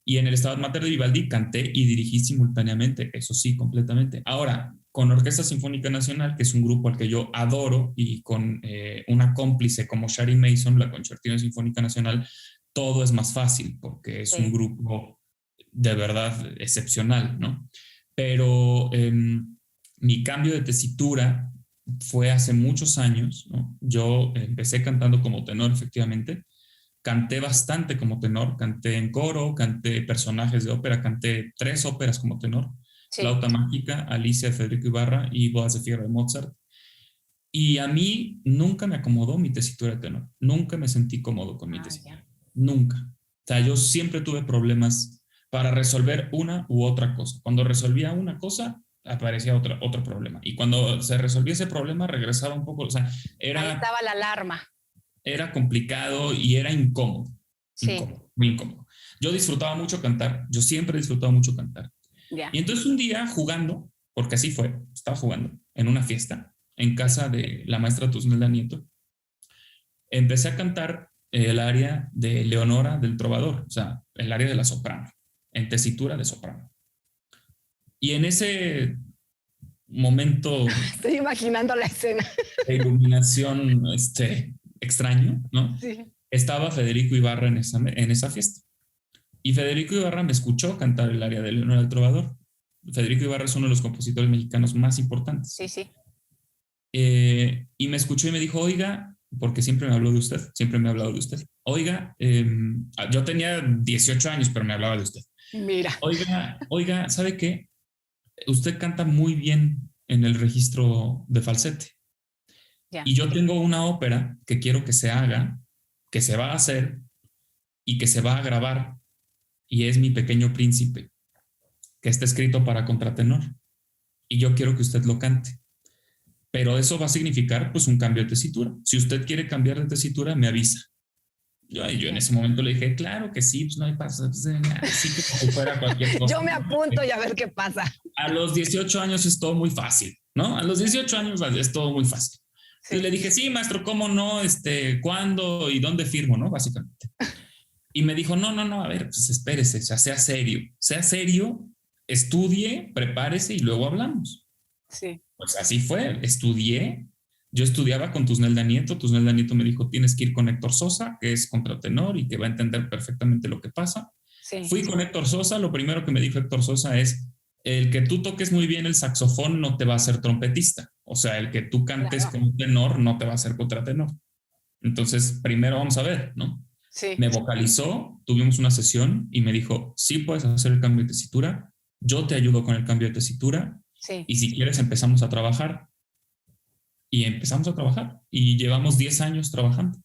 Y en el Stabat Mater de Vivaldi canté y dirigí simultáneamente, eso sí, completamente. Ahora, con Orquesta Sinfónica Nacional, que es un grupo al que yo adoro, y con una cómplice como Shari Mason, la Concertina Sinfónica Nacional, todo es más fácil porque es un grupo de verdad excepcional, ¿no? Pero mi cambio de tesitura fue hace muchos años, ¿no? Yo empecé cantando como tenor, efectivamente. Canté bastante como tenor, canté en coro, canté personajes de ópera, canté 3 óperas como tenor, Sí. Flauta Mágica, Alicia de Federico Ibarra y Bodas de Fierro de Mozart. Y a mí nunca me acomodó mi tesitura de tenor, nunca me sentí cómodo con mi tesitura, nunca. O sea, yo siempre tuve problemas para resolver una u otra cosa. Cuando resolvía una cosa, aparecía otro problema. Y cuando se resolvía ese problema, regresaba un poco, o sea, Ahí estaba la alarma. Era complicado y era incómodo, Sí. muy incómodo. Yo disfrutaba mucho cantar, yo siempre he disfrutado mucho cantar. Ya. Y entonces un día jugando, porque así fue, estaba jugando en una fiesta en casa de la maestra Tusnelda Nieto, empecé a cantar el área de Leonora del Trovador, o sea, el área de la soprano, en tesitura de soprano. Y en ese momento Estoy imaginando la escena. de iluminación extraño, ¿no? Sí. Estaba Federico Ibarra en esa fiesta. Y Federico Ibarra me escuchó cantar el área de Leonora del Trovador. Federico Ibarra es uno de los compositores mexicanos más importantes. Sí, sí. Y me escuchó y me dijo, oiga, porque siempre me habló de usted, siempre me ha hablado de usted. Oiga, yo tenía 18 años, pero me hablaba de usted. Mira. Oiga, ¿sabe qué? Usted canta muy bien en el registro de falsete. Ya. Y yo tengo una ópera que quiero que se haga, que se va a hacer y que se va a grabar. Y es Mi Pequeño Príncipe, que está escrito para contratenor. Y yo quiero que usted lo cante. Pero eso va a significar pues un cambio de tesitura. Si usted quiere cambiar de tesitura, me avisa. Yo en ese momento le dije, claro que sí, pues no hay paso. Pues, sí, que como si fuera cualquier cosa. Yo me apunto y a ver qué pasa. A los 18 años es todo muy fácil, ¿no? A los 18 años es todo muy fácil. Sí. Entonces le dije, sí, maestro, ¿cómo no? ¿Cuándo y dónde firmo, no? Básicamente. Y me dijo, no, a ver, pues espérese, o sea, sea serio, estudie, prepárese y luego hablamos. Sí. Pues así fue, estudié, yo estudiaba con Tusnelda Nieto me dijo, tienes que ir con Héctor Sosa, que es contratenor y que va a entender perfectamente lo que pasa. Sí. Fui con Héctor Sosa, lo primero que me dijo Héctor Sosa es, el que tú toques muy bien el saxofón no te va a hacer trompetista, o sea, el que tú cantes como tenor no te va a hacer contratenor. Entonces, primero vamos a ver, ¿no? Sí. Me vocalizó, tuvimos una sesión y me dijo, sí puedes hacer el cambio de tesitura, yo te ayudo con el cambio de tesitura, sí. Y si quieres empezamos a trabajar. Y empezamos a trabajar y llevamos 10 años trabajando.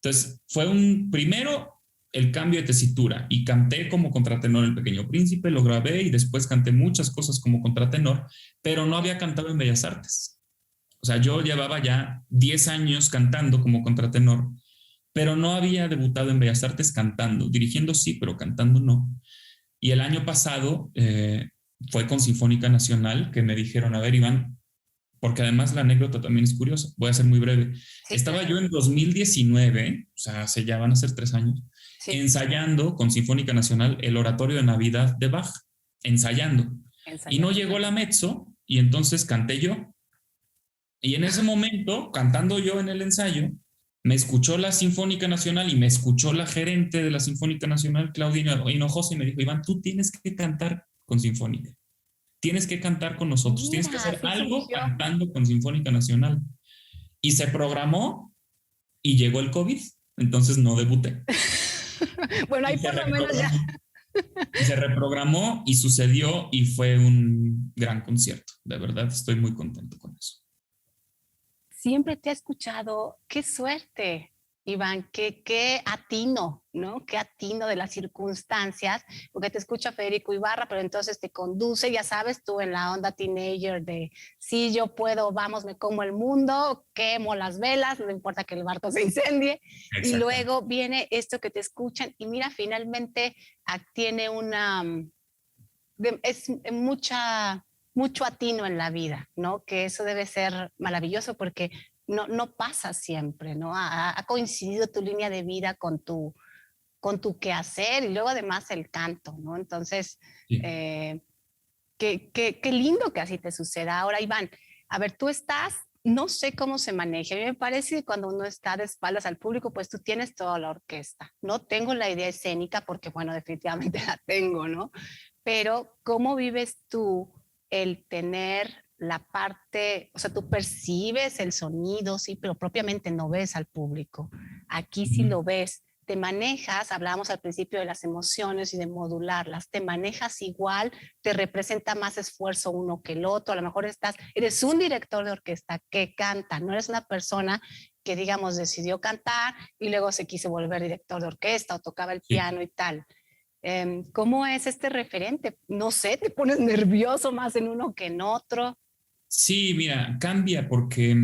Entonces fue primero el cambio de tesitura y canté como contratenor El Pequeño Príncipe, lo grabé y después canté muchas cosas como contratenor, pero no había cantado en Bellas Artes. O sea, yo llevaba ya 10 años cantando como contratenor, pero no había debutado en Bellas Artes cantando, dirigiendo sí, pero cantando no. Y el año pasado fue con Sinfónica Nacional, que me dijeron, a ver, Iván, porque además la anécdota también es curiosa, voy a ser muy breve. Sí, Estaba claro. yo en 2019, o sea, ya van a ser 3 años, Sí, ensayando con Sinfónica Nacional el oratorio de Navidad de Bach, ensayando. Y no ensayando. llegó la mezzo, y entonces canté yo. Y en ese momento, cantando yo en el ensayo, me escuchó la Sinfónica Nacional y me escuchó la gerente de la Sinfónica Nacional, Claudia Hinojosa, y me dijo, Iván, tú tienes que cantar con Sinfónica. Tienes que cantar con nosotros, tienes que Mira, hacer así algo surgió. cantando con Sinfónica Nacional. Y se programó y llegó el COVID, entonces no debuté. Bueno, ahí Y se por lo menos ya. reprogramó. Y se reprogramó y sucedió y fue un gran concierto. De verdad, estoy muy contento con eso. Siempre te he escuchado. Qué suerte, Iván, qué atino, ¿no? Qué atino de las circunstancias, porque te escucha Federico Ibarra, pero entonces te conduce, ya sabes, tú en la onda teenager de sí, yo puedo, vamos, me como el mundo, quemo las velas, no importa que el barco se incendie, y Exactamente. luego viene esto que te escuchan, y mira, finalmente tiene una, es mucho atino en la vida, ¿no? Que eso debe ser maravilloso porque no pasa siempre, ¿no? Ha coincidido tu línea de vida con tu quehacer y luego además el canto, ¿no? Entonces, Sí. eh, qué lindo que así te suceda. Ahora, Iván, a ver, tú estás, no sé cómo se maneja. A mí me parece que cuando uno está de espaldas al público, pues tú tienes toda la orquesta. No tengo la idea escénica porque, bueno, definitivamente la tengo, ¿no? Pero ¿cómo vives tú el tener la parte, o sea, tú percibes el sonido, sí, pero propiamente no ves al público? Aquí sí Ujú. lo ves, te manejas, hablábamos al principio de las emociones y de modularlas, te manejas igual, te representa más esfuerzo uno que el otro, a lo mejor eres un director de orquesta que canta, no eres una persona que digamos decidió cantar y luego se quiso volver director de orquesta o tocaba el Sí. piano y tal. ¿Cómo es este referente? No sé, te pones nervioso más en uno que en otro. Sí, mira, cambia porque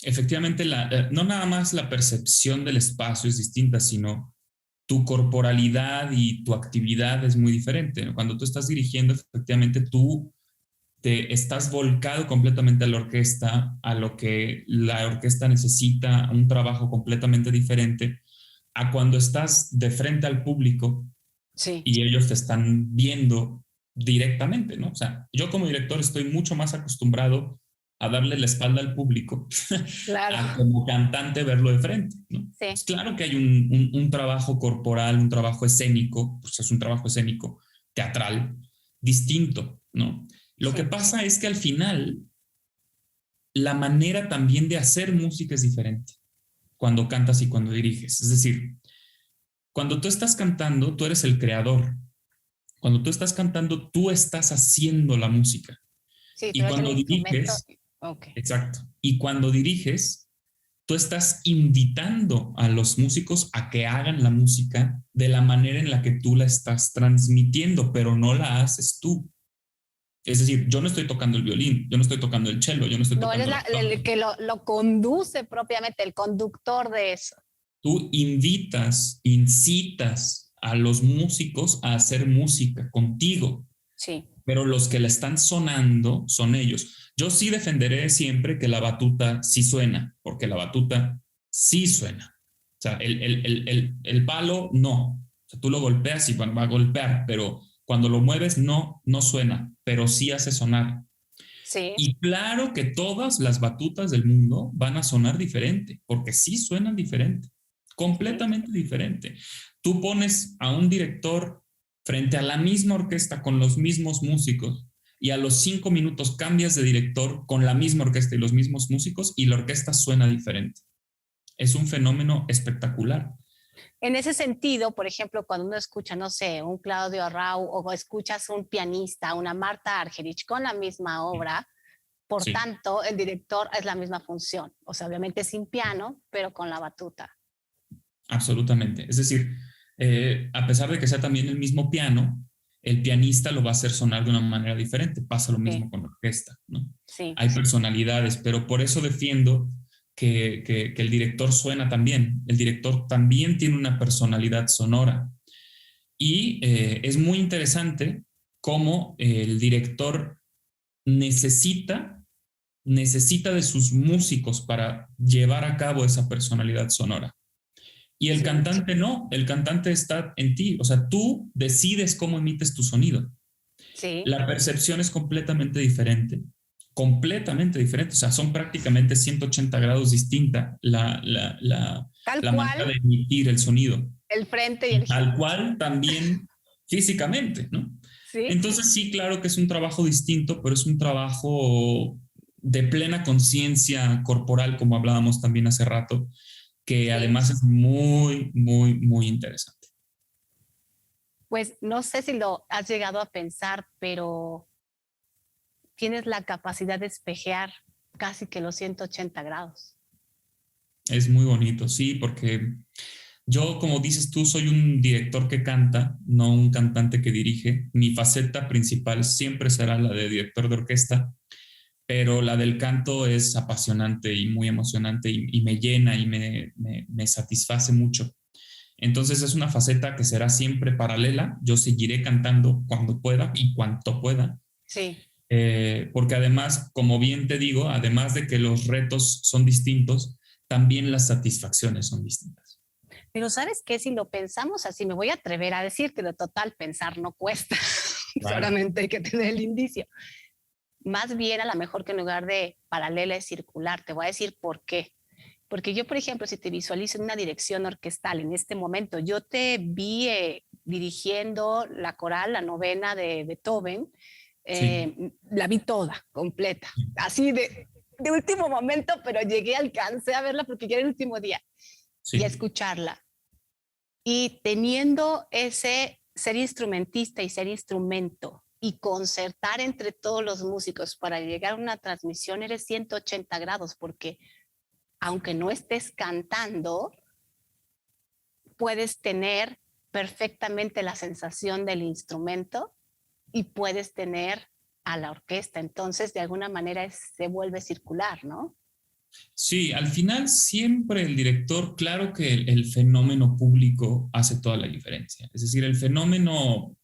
efectivamente no nada más la percepción del espacio es distinta, sino tu corporalidad y tu actividad es muy diferente, ¿no? Cuando tú estás dirigiendo, efectivamente tú te estás volcado completamente a la orquesta, a lo que la orquesta necesita, un trabajo completamente diferente a cuando estás de frente al público Sí, y ellos te están viendo directamente, ¿no? O sea, yo como director estoy mucho más acostumbrado a darle la espalda al público claro. a como cantante verlo de frente, ¿no? Sí, Pues claro que hay un trabajo corporal, un trabajo escénico, pues es un trabajo escénico teatral distinto, ¿no? Lo que sí, pasa es que al final la manera también de hacer música es diferente cuando cantas y cuando diriges. Es decir, cuando tú estás cantando, tú eres el creador. Cuando tú estás cantando, tú estás haciendo la música. sí, Y pero es el cuando instrumento. diriges, Ok. exacto. Y cuando diriges, tú estás invitando a los músicos a que hagan la música de la manera en la que tú la estás transmitiendo, pero no la haces tú. Es decir, yo no estoy tocando el violín, yo no estoy tocando el cello, yo no estoy No, eres tocando la flauta. el que lo conduce propiamente, el conductor de eso. Tú invitas, incitas a los músicos a hacer música contigo, Sí, pero los que la están sonando son ellos. Yo sí defenderé siempre que la batuta sí suena, porque la batuta sí suena. O sea, el palo no. O sea, tú lo golpeas y va a golpear, pero cuando lo mueves no suena, pero sí hace sonar. sí, Y claro que todas las batutas del mundo van a sonar diferente, porque sí suenan diferente, sí. completamente diferente. Tú pones a un director frente a la misma orquesta con los mismos músicos y a los 5 minutos cambias de director con la misma orquesta y los mismos músicos y la orquesta suena diferente. Es un fenómeno espectacular. En ese sentido, por ejemplo, cuando uno escucha, no sé, un Claudio Arrau o escuchas un pianista, una Marta Argerich con la misma obra, por Sí, tanto, el director es la misma función. O sea, obviamente sin piano, pero con la batuta. absolutamente. Es decir, a pesar de que sea también el mismo piano, el pianista lo va a hacer sonar de una manera diferente. Pasa lo Sí, mismo con la orquesta, ¿no? sí, Hay personalidades, pero por eso defiendo que el director suena también. El director también tiene una personalidad sonora. Y es muy interesante cómo el director necesita de sus músicos para llevar a cabo esa personalidad sonora. Y el cantante no, el cantante está en ti, o sea, tú decides cómo emites tu sonido. Sí. La percepción es completamente diferente, o sea, son prácticamente 180 grados distinta la manera de emitir el sonido. El frente y el tal cual también físicamente, ¿no? Sí. Entonces sí, claro que es un trabajo distinto, pero es un trabajo de plena conciencia corporal, como hablábamos también hace rato, que sí, además es muy, muy, muy interesante. Pues no sé si lo has llegado a pensar, pero tienes la capacidad de espejear casi que los 180 grados. Es muy bonito, sí, porque yo, como dices tú, soy un director que canta, no un cantante que dirige. Mi faceta principal siempre será la de director de orquesta, pero la del canto es apasionante y muy emocionante y me llena y me satisface mucho. Entonces es una faceta que será siempre paralela. Yo seguiré cantando cuando pueda y cuanto pueda. Sí. Porque además, como bien te digo, además de que los retos son distintos, también las satisfacciones son distintas. Pero ¿sabes qué? Si lo pensamos así, me voy a atrever a decir que de total pensar no cuesta. Claro. Solamente hay que tener el indicio. Más bien, a lo mejor que en lugar de paralela es circular. Te voy a decir por qué. Porque yo, por ejemplo, si te visualizo en una dirección orquestal en este momento, yo te vi dirigiendo la coral, la novena de Beethoven, sí. La vi toda, completa, así de último momento, pero alcancé a verla porque ya era el último día, sí. Y a escucharla. Y teniendo ese ser instrumentista y ser instrumento y concertar entre todos los músicos para llegar a una transmisión, eres 180 grados, porque aunque no estés cantando, puedes tener perfectamente la sensación del instrumento y puedes tener a la orquesta. Entonces, de alguna manera se vuelve circular, ¿no? Sí, al final siempre el director, claro que el fenómeno público hace toda la diferencia. Es decir, el fenómeno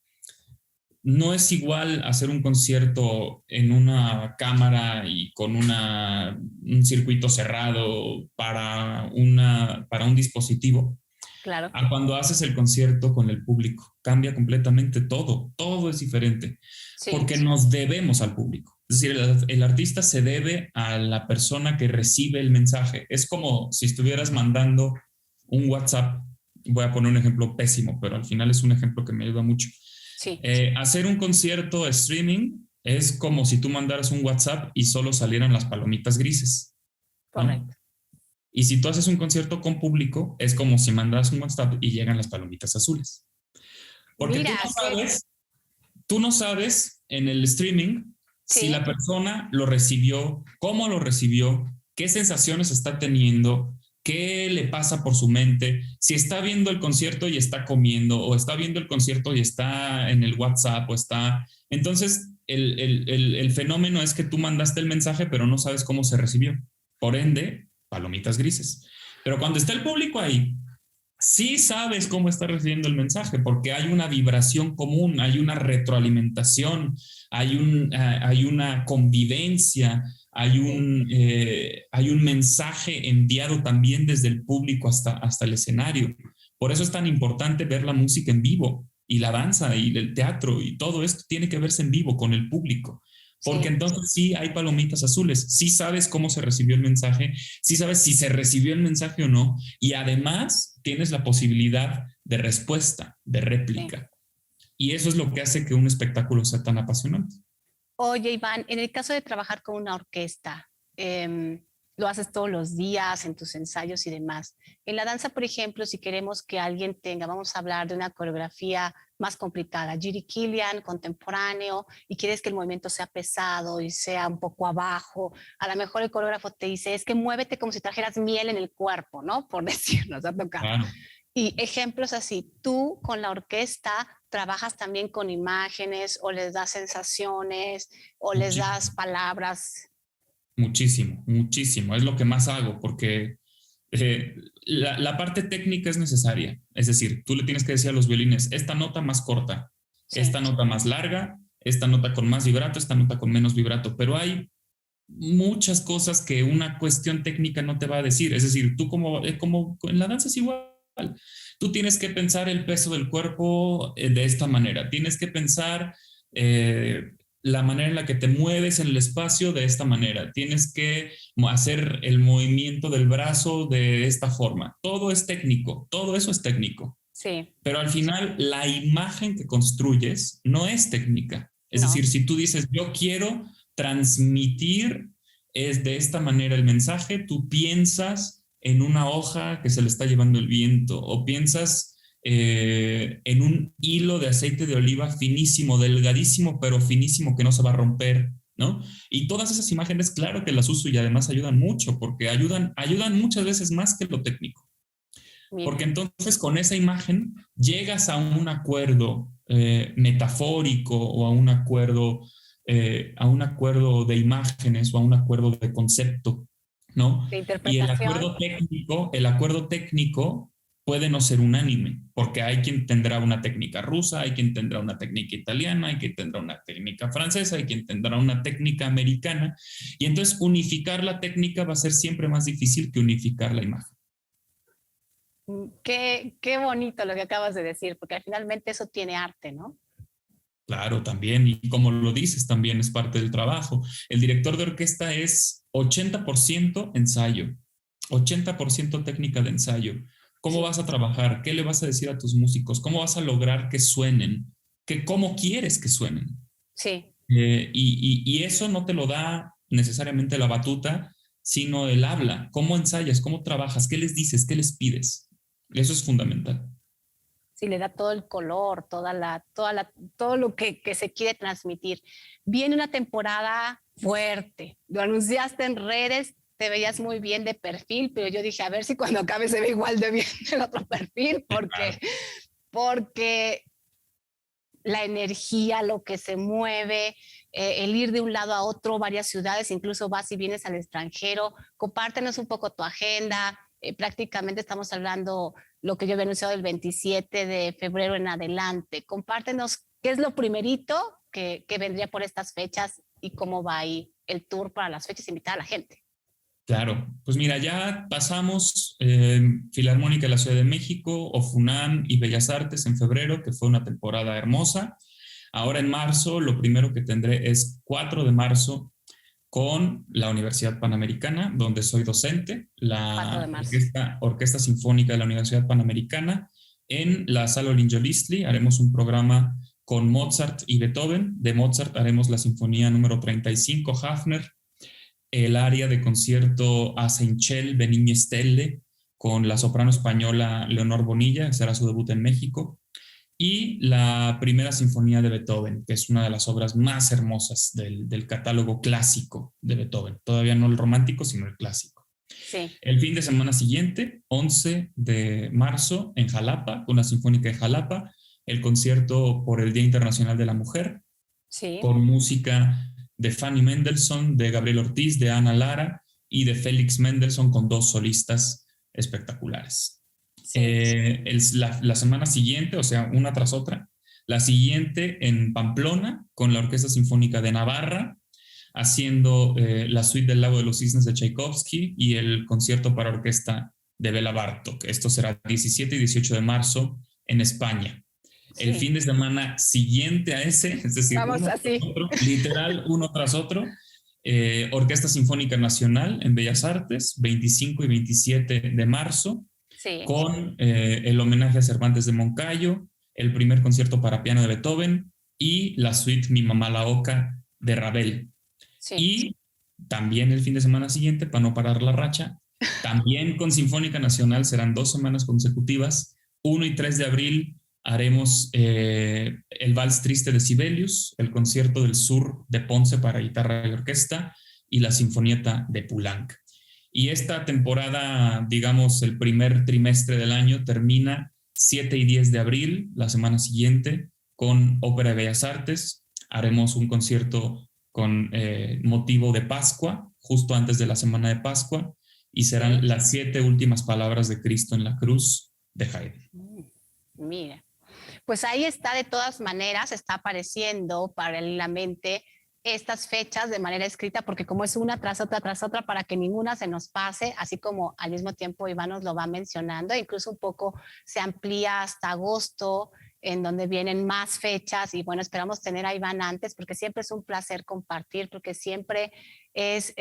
no es igual hacer un concierto en una cámara y con un circuito cerrado para un dispositivo. Claro. A cuando haces el concierto con el público. Cambia completamente todo. Todo es diferente. Sí, porque sí. Nos debemos al público. Es decir, el artista se debe a la persona que recibe el mensaje. Es como si estuvieras mandando un WhatsApp. Voy a poner un ejemplo pésimo, pero al final es un ejemplo que me ayuda mucho. Sí. Hacer un concierto streaming es como si tú mandaras un WhatsApp y solo salieran las palomitas grises. Correcto. ¿No? Y si tú haces un concierto con público, es como si mandas un WhatsApp y llegan las palomitas azules. Porque mira, tú no sabes en el streaming sí. Si la persona lo recibió, cómo lo recibió, qué sensaciones está teniendo, qué le pasa por su mente, si está viendo el concierto y está comiendo, o está viendo el concierto y está en el WhatsApp, o está... Entonces, el fenómeno es que tú mandaste el mensaje, pero no sabes cómo se recibió. Por ende, palomitas grises. Pero cuando está el público ahí, sí sabes cómo está recibiendo el mensaje, porque hay una vibración común, hay una retroalimentación, hay una convivencia, hay un mensaje enviado también desde el público hasta el escenario. Por eso es tan importante ver la música en vivo y la danza y el teatro y todo esto tiene que verse en vivo con el público. Porque sí. Entonces sí hay palomitas azules, sí sabes cómo se recibió el mensaje, sí sabes si se recibió el mensaje o no, y además tienes la posibilidad de respuesta, de réplica. Sí. Y eso es lo que hace que un espectáculo sea tan apasionante. Oye, Iván, en el caso de trabajar con una orquesta, lo haces todos los días en tus ensayos y demás. En la danza, por ejemplo, si queremos que alguien tenga, vamos a hablar de una coreografía más complicada, Jiří Kylián, contemporáneo, y quieres que el movimiento sea pesado y sea un poco abajo, a lo mejor el coreógrafo te dice, es que muévete como si trajeras miel en el cuerpo, ¿no? Por decirnos, ha tocado. Claro. Y ejemplos así, tú con la orquesta trabajas también con imágenes o les das sensaciones o les das palabras. Muchísimo, muchísimo. Es lo que más hago porque la parte técnica es necesaria. Es decir, tú le tienes que decir a los violines, esta nota más corta, sí. Esta nota más larga, esta nota con más vibrato, esta nota con menos vibrato, pero hay muchas cosas que una cuestión técnica no te va a decir. Es decir, tú como en la danza es igual. Tú tienes que pensar el peso del cuerpo de esta manera. Tienes que pensar la manera en la que te mueves en el espacio de esta manera. Tienes que hacer el movimiento del brazo de esta forma. Todo es técnico. Todo eso es técnico. Sí. Pero al final, la imagen que construyes no es técnica. Es No. decir, si tú dices, yo quiero transmitir es de esta manera el mensaje, tú piensas en una hoja que se le está llevando el viento o piensas en un hilo de aceite de oliva finísimo, delgadísimo, pero finísimo que no se va a romper, ¿no? Y todas esas imágenes, claro que las uso y además ayudan mucho porque ayudan muchas veces más que lo técnico. Mira. Porque entonces con esa imagen llegas a un acuerdo metafórico o a un acuerdo de imágenes o a un acuerdo de concepto, ¿no? De Y interpretación. el acuerdo técnico puede no ser unánime, porque hay quien tendrá una técnica rusa, hay quien tendrá una técnica italiana, hay quien tendrá una técnica francesa, hay quien tendrá una técnica americana, y entonces unificar la técnica va a ser siempre más difícil que unificar la imagen. Qué bonito lo que acabas de decir, porque finalmente eso tiene arte, ¿no? Claro, también, y como lo dices, también es parte del trabajo. El director de orquesta es 80% ensayo, 80% técnica de ensayo. ¿Cómo Sí. vas a trabajar? ¿Qué le vas a decir a tus músicos? ¿Cómo vas a lograr que suenen? ¿Cómo quieres que suenen? Sí. Y eso no te lo da necesariamente la batuta, sino el habla. ¿Cómo ensayas? ¿Cómo trabajas? ¿Qué les dices? ¿Qué les pides? Eso es fundamental. Sí, le da todo el color, todo lo que se quiere transmitir. Viene una temporada fuerte. Lo anunciaste en redes, te veías muy bien de perfil, pero yo dije, a ver si cuando acabe se ve igual de bien el otro perfil, porque la energía, lo que se mueve, el ir de un lado a otro, varias ciudades, incluso vas y vienes al extranjero. Compártenos un poco tu agenda. Prácticamente estamos hablando lo que yo había anunciado el 27 de febrero en adelante. Compártenos qué es lo primerito que vendría por estas fechas y cómo va ahí el tour para las fechas, invitar a la gente. Claro, pues mira, ya pasamos Filarmónica de la Ciudad de México, OFUNAM y Bellas Artes en febrero, que fue una temporada hermosa. Ahora en marzo, lo primero que tendré es 4 de marzo con la Universidad Panamericana, donde soy docente, 4 de la marzo. Orquesta Sinfónica de la Universidad Panamericana. En la Sala Olinjolistli haremos un programa con Mozart y Beethoven. De Mozart haremos la Sinfonía número 35, Hafner, el área de concierto a Seychelles, Benigne Stelle, con la soprano española Leonor Bonilla, que será su debut en México, y la primera sinfonía de Beethoven, que es una de las obras más hermosas del catálogo clásico de Beethoven. Todavía no el romántico, sino el clásico. Sí. El fin de semana siguiente, 11 de marzo, en Jalapa, con la Sinfónica de Jalapa, el concierto por el Día Internacional de la Mujer, Sí. con música de Fanny Mendelssohn, de Gabriel Ortiz, de Ana Lara y de Félix Mendelssohn, con 2 solistas espectaculares. Sí. La semana siguiente, o sea, una tras otra, la siguiente en Pamplona, con la Orquesta Sinfónica de Navarra, haciendo la suite del Lago de los Cisnes de Tchaikovsky y el concierto para orquesta de Bela Bartók. Esto será 17 y 18 de marzo en España. El fin de semana siguiente a ese, es decir, Vamos uno así. tras otro, literal, uno tras otro, Orquesta Sinfónica Nacional en Bellas Artes, 25 y 27 de marzo, Sí. con el homenaje a Cervantes de Moncayo, el primer concierto para piano de Beethoven y la suite Mi Mamá la Oca de Ravel. Sí. Y también el fin de semana siguiente, para no parar la racha, también con Sinfónica Nacional serán 2 semanas consecutivas, 1 y 3 de abril haremos el Vals Triste de Sibelius, el concierto del sur de Ponce para guitarra y orquesta y la Sinfonieta de Poulenc. Y esta temporada, digamos, el primer trimestre del año termina 7 y 10 de abril, la semana siguiente, con Ópera de Bellas Artes. Haremos un concierto con motivo de Pascua, justo antes de la semana de Pascua, y serán las 7 últimas palabras de Cristo en la cruz de Haydn. Mira. Pues ahí está, de todas maneras, está apareciendo paralelamente estas fechas de manera escrita, porque como es una tras otra, para que ninguna se nos pase, así como al mismo tiempo Iván nos lo va mencionando, incluso un poco se amplía hasta agosto, en donde vienen más fechas y bueno, esperamos tener a Iván antes, porque siempre es un placer compartir, porque siempre es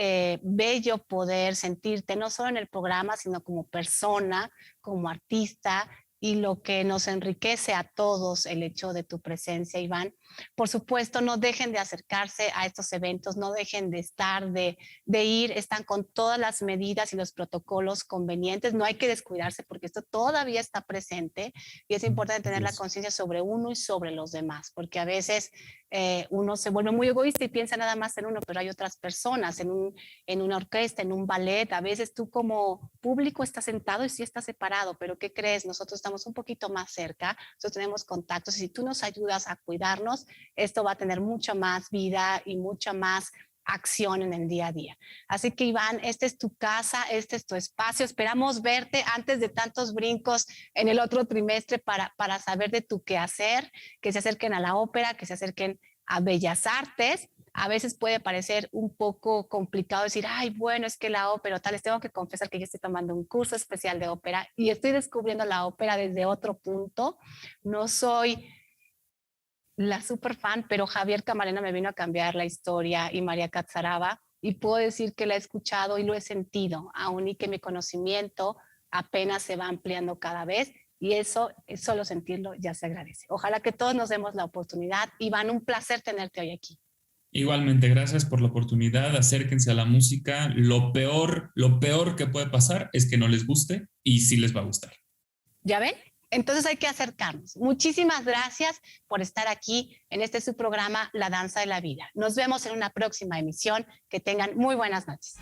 bello poder sentirte no solo en el programa, sino como persona, como artista, y lo que nos enriquece a todos el hecho de tu presencia, Iván. Por supuesto, no dejen de acercarse a estos eventos, no dejen de estar, de ir, están con todas las medidas y los protocolos convenientes, no hay que descuidarse porque esto todavía está presente y es importante tener la conciencia sobre uno y sobre los demás, porque a veces uno se vuelve muy egoísta y piensa nada más en uno, pero hay otras personas en una orquesta, en un ballet, a veces tú como público estás sentado y sí estás separado, pero ¿qué crees? Nosotros estamos un poquito más cerca, nosotros tenemos contactos y si tú nos ayudas a cuidarnos, esto va a tener mucha más vida y mucha más acción en el día a día. Así que Iván, esta es tu casa, este es tu espacio. Esperamos verte antes de tantos brincos en el otro trimestre para saber de tu quehacer, que se acerquen a la ópera, que se acerquen a Bellas Artes. A veces puede parecer un poco complicado decir, ay, bueno, es que la ópera tal. Les tengo que confesar que yo estoy tomando un curso especial de ópera y estoy descubriendo la ópera desde otro punto. No soy la super fan, pero Javier Camarena me vino a cambiar la historia y María Catzaraba, y puedo decir que la he escuchado y lo he sentido, aún y que mi conocimiento apenas se va ampliando cada vez, y eso, solo sentirlo ya se agradece. Ojalá que todos nos demos la oportunidad. Iván, un placer tenerte hoy aquí. Igualmente, gracias por la oportunidad. Acérquense a la música. Lo peor que puede pasar es que no les guste y sí les va a gustar. ¿Ya ven? Entonces hay que acercarnos. Muchísimas gracias por estar aquí en este su programa La Danza de la Vida. Nos vemos en una próxima emisión. Que tengan muy buenas noches.